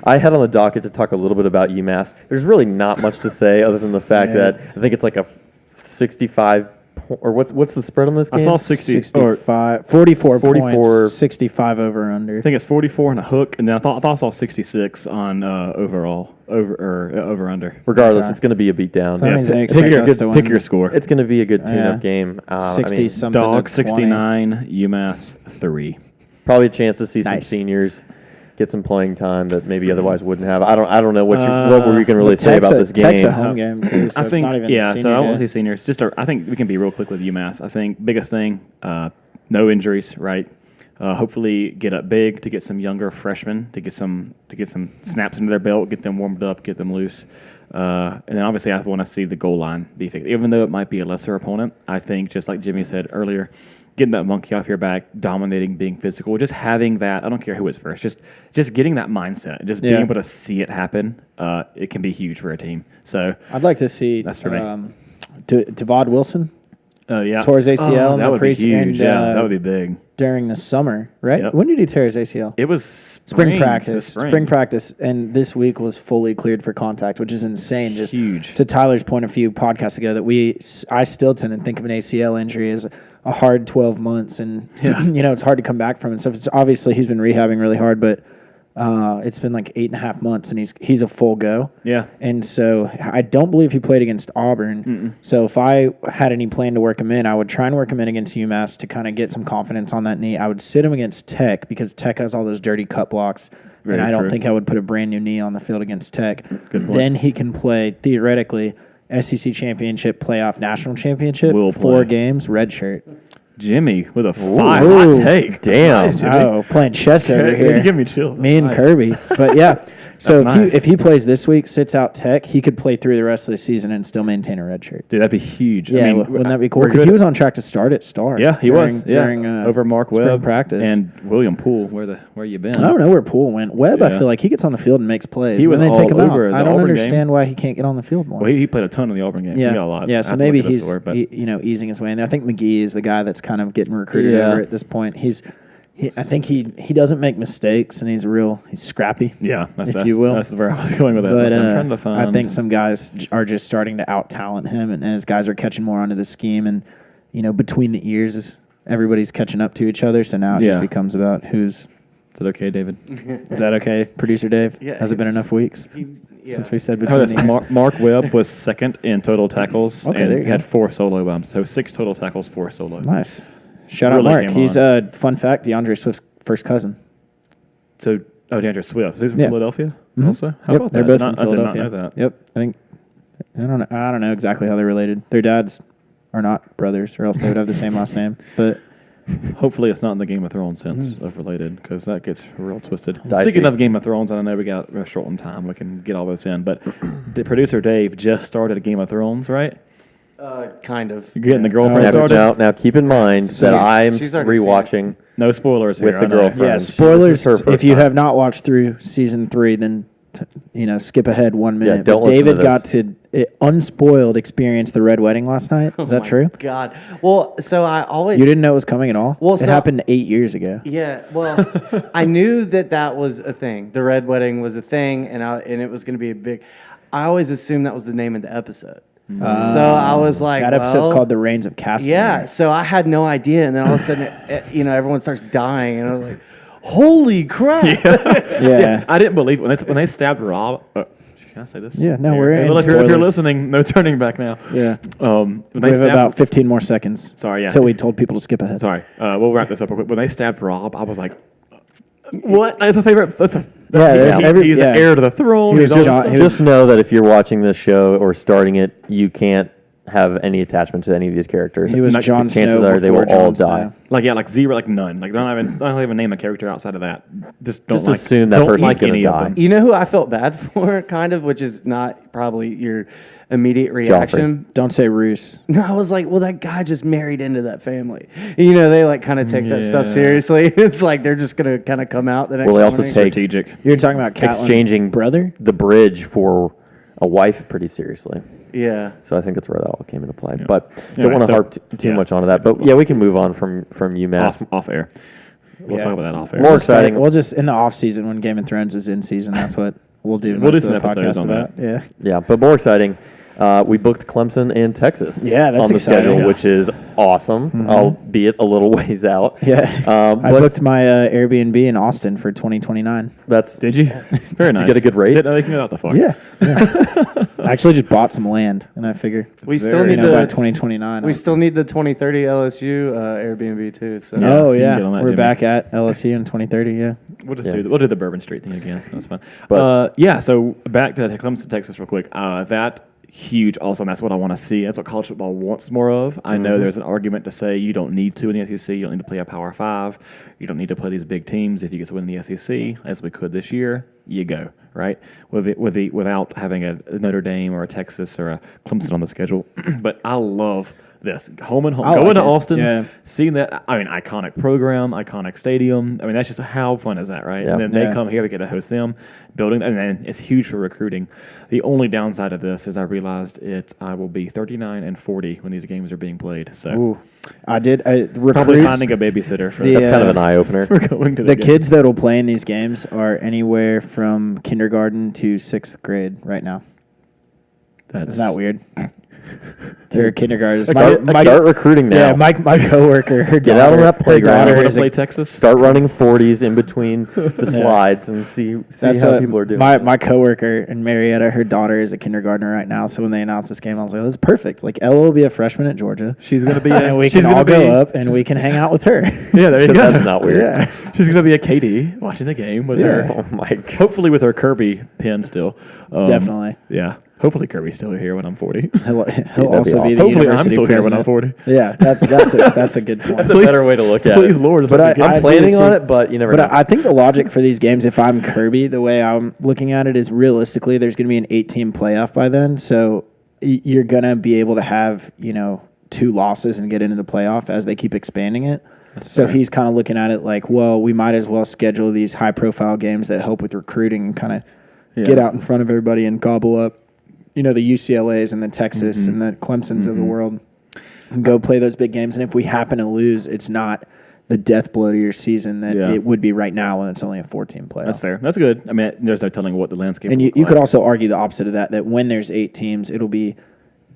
I had on the docket to talk a little bit about UMass. There's really not much to say other than the fact that I think it's like a 65 or what's the spread on this game? I saw 60 or 65, 44 44. points, 65 over under. I think it's 44 and a hook, and then I thought I saw 66 on overall over under. Regardless, Okay. it's going to be a beatdown. So that means they Pick expect us to win. your score. It's going to be a good tune-up Yeah. game. 60 something. Dog to 20. 69, UMass 3. Probably a chance to see some Nice. seniors get some playing time that maybe otherwise wouldn't have. I don't know what we can really But say about Tech's this Tech's a game. home game too. So I think it's not even so senior I won't day. say seniors. I think we can be real quick with UMass. I think biggest thing, no injuries, right? Hopefully get up big to get some younger freshmen to get some snaps into their belt, get them warmed up, get them loose. And then obviously I want to see the goal line be fixed. Even though it might be a lesser opponent, I think just like Jimmy said earlier, getting that monkey off your back, dominating, being physical, just having that, I don't care who is first, just getting that mindset, just being Yeah. able to see it happen, it can be huge for a team. So, I'd like to see That's for me. Devod Wilson yeah. tore his ACL in that the would be preseason, huge. Yeah, that would be big. during the summer, right? Yep. When did he tear his ACL? It was Spring practice. Spring practice, and this week was fully cleared for contact, which is insane. Just Huge. To Tyler's point a few podcasts ago, that I still tend to think of an ACL injury as a hard 12 months, and it's hard to come back from. And so it's obviously he's been rehabbing really hard, but it's been like 8.5 months, and he's a full go. Yeah. And so I don't believe he played against Auburn. So if I had any plan to work him in, I would try and work him in against UMass to kind of get some confidence on that knee. I would sit him against Tech because Tech has all those dirty cut blocks. Very and I don't true. think I would put a brand new knee on the field against Tech. Good point. Then he can play, theoretically, SEC championship, playoff, national championship, Will 4 play. games, red shirt. Jimmy with a Ooh. hot take. Damn. Nice, Jimmy. Oh, playing chess over Okay, here. you give me chills. Me and Nice. Kirby. But yeah. So That's nice. if he plays this week, sits out Tech, he could play through the rest of the season and still maintain a red shirt. Dude, that'd be huge. Yeah, I mean, wouldn't that be cool? we're Because good he at- was on track to start at Star. Yeah, he was. Yeah, during over Mark spring Webb practice. and William Poole. Where you been? I don't know where Poole went. Webb, I Yeah. feel like he gets on the field and makes plays. He and was then they take all him out. over the I don't Auburn understand why he can't get on the field more. Well, he played a ton in the Auburn game. yeah, He got a lot. yeah. I So have to maybe look at the he's story, but easing his way in there. I think McGee is the guy that's kind of getting recruited Yeah. over at this point. I think he doesn't make mistakes, and he's scrappy. yeah, if you will. That's where I was going with that. But I'm trying to find. I think some guys are just starting to out talent him, and as guys are catching more onto the scheme, and between the ears, everybody's catching up to each other. So now it just Yeah. becomes about who's Is that okay, David? Is that okay, producer Dave? Yeah, Has it been enough weeks since we said between the years? Mark Webb was second in total tackles, Okay, and there you he had go. 4 solo bombs. So 6 total tackles, 4 solo. Nice. Shout Really out Mark. came He's on. fun fact, DeAndre Swift's first cousin. So, DeAndre Swift. So he's from Yeah. Philadelphia Mhm. also? How Yep, about they're that? both I from did not Philadelphia. know that. Yep. I don't know exactly how they're related. Their dads are not brothers, or else they would have the same last name. But Hopefully, it's not in the Game of Thrones sense of related, because that gets real twisted. Dicey. Speaking of Game of Thrones, I know we got a short on time. We can get all this in, but the producer Dave just started a Game of Thrones, right? Kind of. You're getting the girlfriend Now, started. now keep in mind that I'm she's already seen rewatching. No spoilers With here. the I know. girlfriend. yeah, This is spoilers. her first If you time. have not watched through season 3, then skip ahead 1 minute. Yeah, don't But listen to David this. got to unspoiled experience the red wedding last night. Is that Oh my true? God. Well, so I always. You didn't know it was coming at all? Well, it so- happened 8 years ago. Yeah, well, I knew that was a thing. The red wedding was a thing, and it was going to be a big. I always assumed that was the name of the episode. So I was like, That episode's well, called The Reigns of Castamere. Yeah, so I had no idea, and then all of a sudden, everyone starts dying, and I was like, "Holy crap!" Yeah. I didn't believe it. When they stabbed Rob. Can I say this? Yeah, no, Here. we're in Well, if you're spoilers. listening, no turning back now. Yeah. When We they have stabbed, about 15 more seconds. Sorry, yeah. Until we told people to skip ahead. Sorry, we'll wrap this up real quick. When they stabbed Rob, I was like, "What?" That's a favorite. there's he's the heir to the throne. He was He's John- all- he Just know that if you're watching this show or starting it, you can't have any attachment to any of these characters. He was Not- Jon Snow. chances are they before will all Jon Snow. die. like zero, like none. Like don't even name a character outside of that. Just don't Just like, assume that don't person's like gonna any of die. them. You know who I felt bad for, kind of, which is not probably your immediate reaction. Don't say Roos. No, I was like, well, that guy just married into that family. They like kind of take that stuff Yeah. seriously. It's like they're just gonna kind of come out the next. Well, they also morning. take Strategic. You're talking about Catelyn's exchanging brother? the bridge for a wife pretty seriously. Yeah. So I think that's where that all came into play. But don't Anyway, want to so- harp too yeah. much onto that. But yeah, we can move on from UMass. Off air. We'll Yeah. talk about that off air. More exciting. We'll just, in the off season when Game of Thrones is in season, that's what we'll do. We'll do most some of the episodes podcast on about. Yeah. Yeah, but more exciting. We booked Clemson and Texas. Yeah, that's on the exciting. schedule, Yeah. which is awesome, albeit a little ways out. Yeah. I but booked my Airbnb in Austin for 2029. that's Did you? Very nice. you get a good rate? Didn't know they can go out the fuck. Yeah. I actually just bought some land, and I figure We still need by the 2029. We still need the 2030 LSU Airbnb too. So Oh you can yeah, get on that, we're Jimmy. back at LSU in 2030. Yeah. We'll just Yeah. we'll do the Bourbon Street thing again. That's fun. But- Yeah. So back to Clemson, Texas, real quick. That huge. Also, and that's what I want to see. That's what college football wants more of. I know there's an argument to say you don't need to in the SEC. You don't need to play a Power Five. You don't need to play these big teams. If you get to win the SEC, as we could this year, you go right without having a Notre Dame or a Texas or a Clemson on the schedule. But I love this home and home. I Going like to it. Austin, Yeah. seeing that. I mean, iconic program, iconic stadium. I mean, that's just how fun is that, right? Yeah. And then Yeah. they come here, we get to host them, building, and then it's huge for recruiting. The only downside of this is I realized I will be 39 and 40 when these games are being played. So Ooh. I did. probably Recruits, finding a babysitter for The, that's kind of uh, an eye opener. for going to the game. kids that will play in these games are anywhere from kindergarten to 6th grade right now. That's Isn't that weird? They're kindergartens. Start recruiting now. Yeah, my coworker, her Get out on daughter- that her playground. daughter You want is to a- play Texas? Start running 40s in between the slides and see That's how what people are doing. My coworker in Marietta, her daughter is a kindergartner right now. So when they announced this game, I was like, "That's perfect. Like Ella will be a freshman at Georgia, She's going to be. and we she's can gonna all be, go up and we can hang out with her." Yeah, there you go. That's not weird. Yeah. She's going to be a KD watching the game with her. Oh my god. Hopefully with her Kirby pin still. Definitely. Yeah. Hopefully Kirby's still here when I'm 40. He'll be also be awesome. the Hopefully I'm university still here when president. I'm 40. Yeah, that's a good point. That's a better way to look at Please, it. Lord. But let me I get- I'm do planning see- on it, but you never But know. I think the logic for these games, if I'm Kirby, the way I'm looking at it is realistically, there's going to be an 8-team playoff by then. So you're going to be able to have, 2 losses and get into the playoff as they keep expanding it. So he's kind of looking at it like, well, we might as well schedule these high-profile games that help with recruiting and kind of get out in front of everybody and gobble up, the UCLAs and the Texas and the Clemsons of the world and go play those big games. And if we happen to lose, it's not the death blow to your season that it would be right now when it's only a 14 playoff. That's fair. That's good. I mean, there's no telling what the landscape And will you look could like. also argue the opposite of that when there's 8 teams, it'll be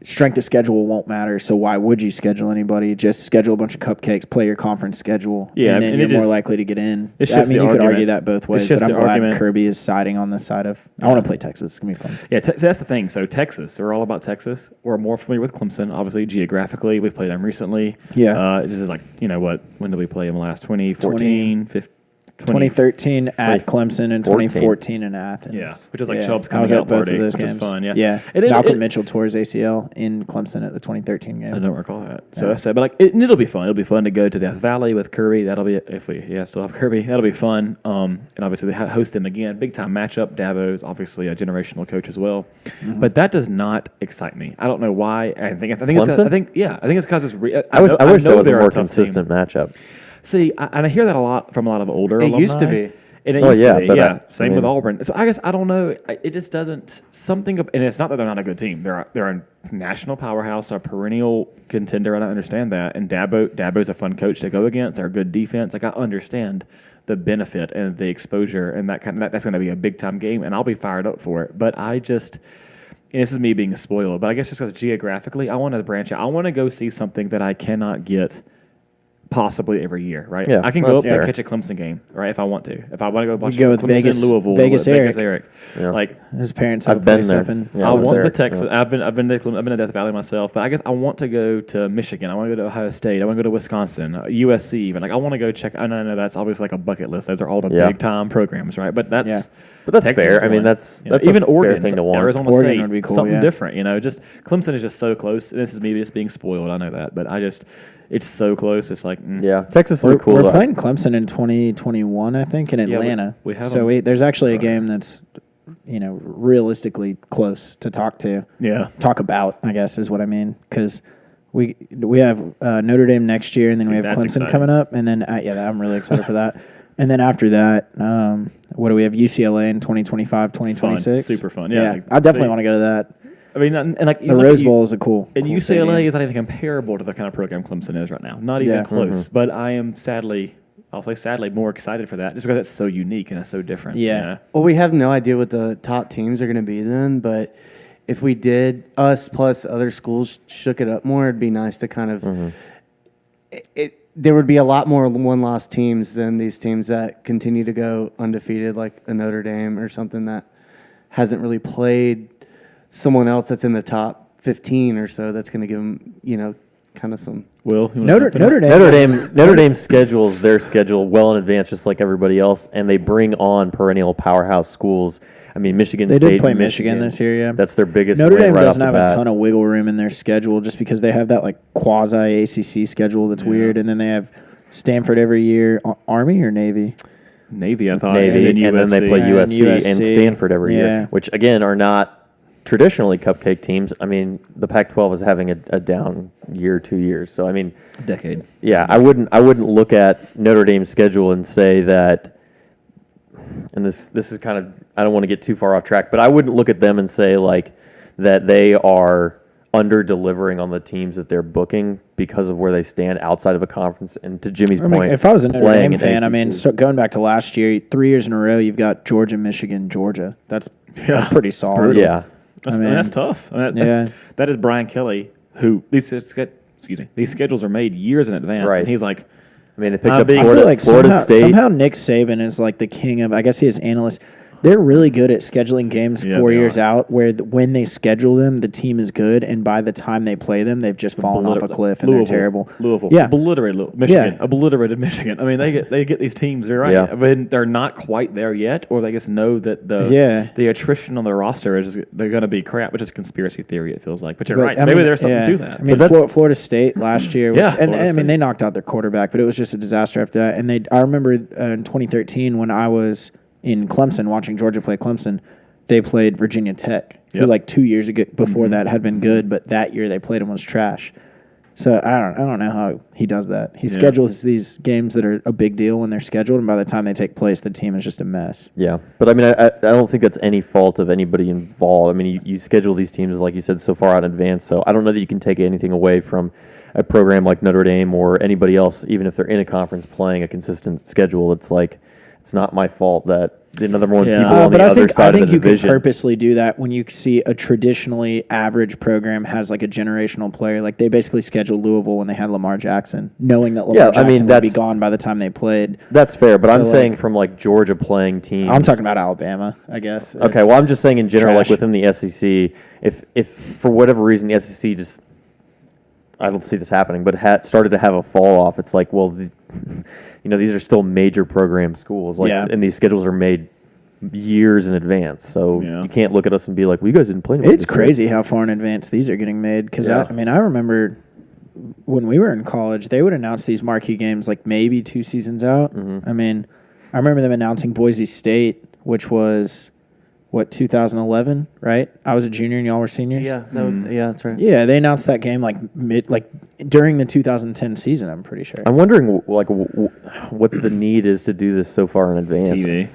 strength of schedule won't matter. So why would you schedule anybody? Just schedule a bunch of cupcakes, play your conference schedule, and then you're more likely to get in. I mean, you could argue that both ways, but I'm glad Kirby is siding on the side of I want to play Texas. It's gonna be fun. Yeah, so that's the thing. So Texas, we're all about Texas. We're more familiar with Clemson, obviously geographically. We've played them recently. Yeah, this is like when did we play them last? 2014, 15. 2013 at Clemson and 2014 in Athens. Yeah, which was like Chubb's coming out party, which was fun. Yeah. Malcolm Mitchell tore his ACL in Clemson at the 2013 game. I don't recall that. So that's sad, but it'll be fun. It'll be fun to go to Death Valley with Kirby. That'll be if we still have Kirby. That'll be fun. And obviously they host them again. Big time matchup. Dabo's obviously a generational coach as well, but that does not excite me. I don't know why. I think it's because it's. I wish that was a more consistent matchup. See, and I hear that a lot from a lot of older alumni. It used to be. And it used to be, Same with Auburn. So I guess I don't know. It just doesn't something. And it's not that they're not a good team. They're a national powerhouse, a perennial contender. I don't understand that. And Dabo's a fun coach to go against. They're a good defense. Like I understand the benefit and the exposure and that's going to be a big time game. And I'll be fired up for it. But I just. And this is me being spoiled. But I guess just because geographically, I want to branch out. I want to go see something that I cannot get. Possibly every year, right? Yeah, I can go up there and catch a Clemson game, right? If I want to. If I want to go watch Clemson, Vegas, Louisville, Vegas Eric. Yeah. Like his parents have been there. I want the Texas. Yeah. I've been to Death Valley myself, but I guess I want to go to Michigan. I want to go to Ohio State. I want to go to Wisconsin, USC. Even I want to go check. I know that's obviously like a bucket list. Those are all the big time programs, right? But that's. But that's Texas fair. I mean, that's even a Oregon fair thing to want. Arizona Oregon State would be cool, something different. Just Clemson is just so close. This is me just being spoiled. I know that, but it's so close. It's like Texas would be cool. We're playing Clemson in 2021, I think, in Atlanta. We have there's actually a game that's realistically close to talk about. I guess is what I mean because. We have Notre Dame next year, and then we have Clemson coming up, and then I'm really excited for that. And then after that, what do we have? UCLA in 2025, 2026. Super fun. I definitely want to go to that. I mean, and like the Rose Bowl is a cool. And cool UCLA stadium. is not even comparable to the kind of program Clemson is right now. Not even close. Mm-hmm. But I am I'll say sadly, more excited for that just because it's so unique and it's so different. Yeah. Well, we have no idea what the top teams are going to be then, but. If we did, us plus other schools shook it up more, it'd be nice to kind of there would be a lot more one-loss teams than these teams that continue to go undefeated, like a Notre Dame or something that hasn't really played someone else that's in the top 15 or so that's going to give them, kind of some. Will Notre Dame schedules their schedule well in advance, just like everybody else, and they bring on perennial powerhouse schools. I mean, Michigan State. They did play Michigan this year, yeah. That's their biggest. Notre Dame doesn't have a ton of wiggle room in their schedule, just because they have that like quasi ACC schedule that's weird, and then they have Stanford every year. Army or Navy? Navy, I thought. Navy, and then they play USC and Stanford every year, which again are not traditionally cupcake teams. I mean, the Pac-12 is having a down year, 2 years. So I mean, decade. Yeah, I wouldn't look at Notre Dame's schedule and say that. And this is kind of, I don't want to get too far off track, but I wouldn't look at them and say like that they are under delivering on the teams that they're booking because of where they stand outside of a conference. And to Jimmy's point, if I was a Notre Dame fan, I mean, going back to last year, 3 years in a row, you've got Georgia, Michigan, Georgia. That's pretty solid. Yeah, that's tough. That is Brian Kelly, who these schedules are made years in advance, right? And he's like. I mean, they picked up Florida State. Somehow Nick Saban is like the king of, I guess he is analyst. They're really good at scheduling games 4 years out, where when they schedule them, the team is good, and by the time they play them, they've just fallen off a cliff and they're terrible. Louisville, obliterated Michigan, obliterated Michigan. I mean, they get these teams, they're right. Yeah. But they're not quite there yet, or they just know that the attrition on their roster is they're going to be crap, which is a conspiracy theory. It feels like, but you're right. Maybe there's something to that. I mean, Florida State last year, they knocked out their quarterback, but it was just a disaster after that. And I remember in 2013 when I was in Clemson, watching Georgia play Clemson, they played Virginia Tech, who like 2 years ago before that had been good, but that year they played them was trash. So I don't know how he does that. He schedules these games that are a big deal when they're scheduled, and by the time they take place, the team is just a mess. Yeah, but I mean, I don't think that's any fault of anybody involved. I mean, you schedule these teams, like you said, so far out in advance, so I don't know that you can take anything away from a program like Notre Dame or anybody else, even if they're in a conference playing a consistent schedule. It's it's not my fault that the number one people on but the I other think, side of the you division. can purposely do that when you see a traditionally average program has like a generational player. Like they basically scheduled Louisville when they had Lamar Jackson, knowing that Lamar Jackson would be gone by the time they played. That's fair, but So, I'm like, saying from like Georgia playing teams. I'm talking about Alabama, I guess. Okay, well, I'm just saying in general, like Trash. within the SEC, if for whatever reason the SEC just, I don't see this happening, but started to have a fall off. It's like, well, these are still major program schools, like, and these schedules are made years in advance. So you can't look at us and be like, "Well, you guys didn't play." It's crazy how far in advance these are getting made. Because I remember when we were in college, they would announce these marquee games like maybe 2 seasons out. Mm-hmm. I mean, I remember them announcing Boise State, which was 2011, right? I was a junior and y'all were seniors. Yeah, that's right. Yeah, they announced that game like during the 2010 season. I'm pretty sure. I'm wondering like what the need is to do this so far in advance. TV.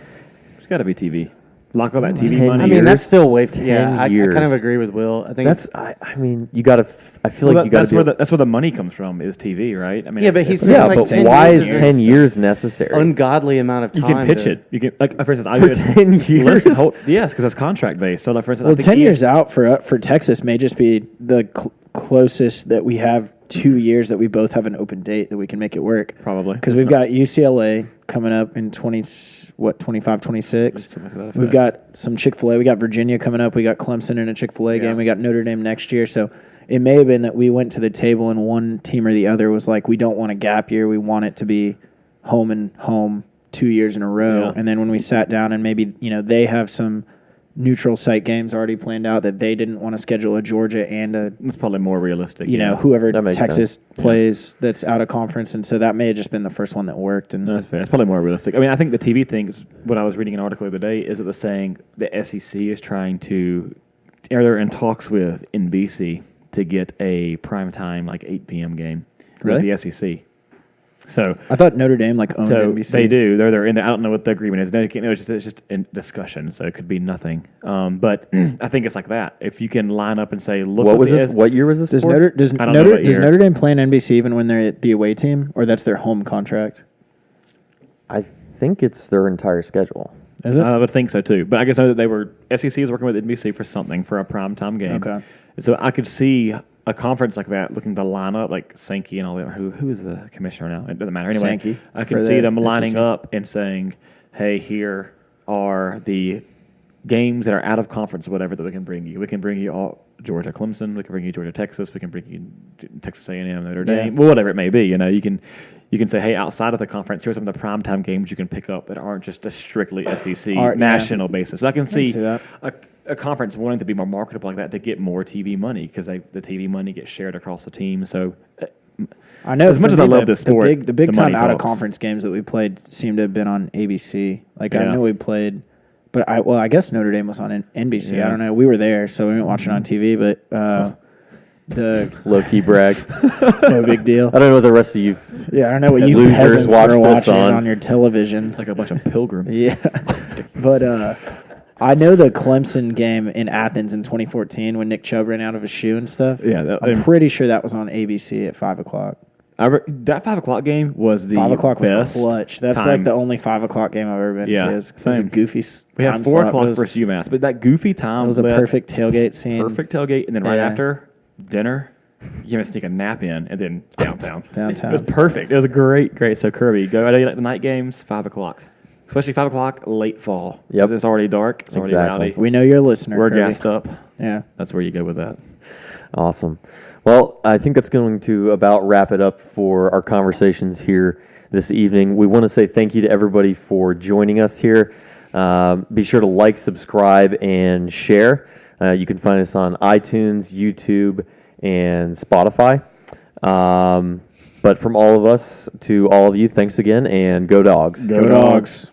It's got to be TV. Lock all that TV 10 money. I mean, that's still way. 10 I years. kind of agree with Will. I think That's. I mean, you got to. I feel like you got to. That's where the money comes from is TV, right? I mean, Yeah, but he's Yeah, like but 10 why is years 10 years necessary? ungodly amount of you time. can pitch it. You can, like, for instance, I For would 10 years? Yes, because that's contract based. So, like, for instance, Well, I think 10 years out for Texas may just be the closest that we have 2 years that we both have an open date that we can make it work. Probably. Because we've got UCLA coming up in 25, 26. Something like that We've effect. got some Chick-fil-A. We got Virginia coming up. We got Clemson in a Chick-fil-A Yeah. game. We got Notre Dame next year. So it may have been that we went to the table and one team or the other was like, we don't want a gap year. We want it to be home and home 2 years in a row. Yeah. And then when we sat down and maybe, they have some neutral site games already planned out that they didn't want to schedule a Georgia and a It's probably more realistic. whoever That makes Texas sense. plays that's out of conference, and so that may have just been the first one that worked. And No, that's fair. It's probably more realistic. I mean, I think the TV thing is what I was reading an article the other day is it was saying the SEC is trying to, or they're in talks with NBC to get a primetime like 8 p.m. game Really? with the SEC. So I thought Notre Dame owned so NBC. they do. They're in. I don't know what the agreement is. It's just a discussion. So it could be nothing. But I think it's like that. If you can line up and say, look, What was this? What year was this? Does for? Notre I don't know what does year. Notre Dame play in NBC even when they're the away team, or that's their home contract? I think it's their entire schedule. Is it? I would think so too. But I guess I know that SEC is working with NBC for something for a primetime game. Okay. So I could see a conference like that looking to line up like Sankey and all that. Who is the commissioner now? It doesn't matter. Anyway, Sankey I can for see the them lining SEC. up and saying, "Hey, here are the games that are out of conference, whatever that we can bring you. We can bring you all Georgia, Clemson. We can bring you Georgia, Texas. We can bring you Texas A&M, Notre Dame. Well, whatever it may be. You can say, hey, outside of the conference, here's some of the primetime games you can pick up that aren't just a strictly SEC national basis. So I can see that. a conference wanting to be more marketable like that to get more TV money because the TV money gets shared across the team. So I know. as much for as I me, love this sport, the big the time money out of talks. conference games that we played seemed to have been on ABC. I Yeah. know we played, but I guess Notre Dame was on NBC. Yeah. I don't know. We were there, so we didn't watch it on TV. But the Low key brag. no big deal. I don't know what the rest of you. Yeah, I don't know what As you losers peasants watch are this watching on. on your television. like a bunch of pilgrims. Yeah, but I know the Clemson game in Athens in 2014 when Nick Chubb ran out of his shoe and stuff. Yeah, I'm pretty sure that was on ABC at 5:00. That 5 o'clock game was the 5:00 was best clutch. That's time. like the only 5:00 game I've ever been Yeah, to. It's a same. goofy. We time had 4 slot. o'clock It was, versus UMass, but that goofy time it was a lit, perfect tailgate scene. perfect tailgate, and then right Yeah. after dinner, you can sneak a nap in, and then downtown. Downtown. It was perfect. It was a great. So Kirby, go. I know you like the night games, 5 o'clock, especially 5 o'clock, late fall. Yep. It's already dark. It's already Exactly. rowdy. We know you're a listener. We're Kirby. gassed up. Yeah. That's where you go with that. Awesome. Well, I think that's going to about wrap it up for our conversations here this evening. We want to say thank you to everybody for joining us here. Be sure to like, subscribe, and share. You can find us on iTunes, YouTube, and Spotify. But from all of us to all of you, thanks again, and go Dogs. Go Dogs.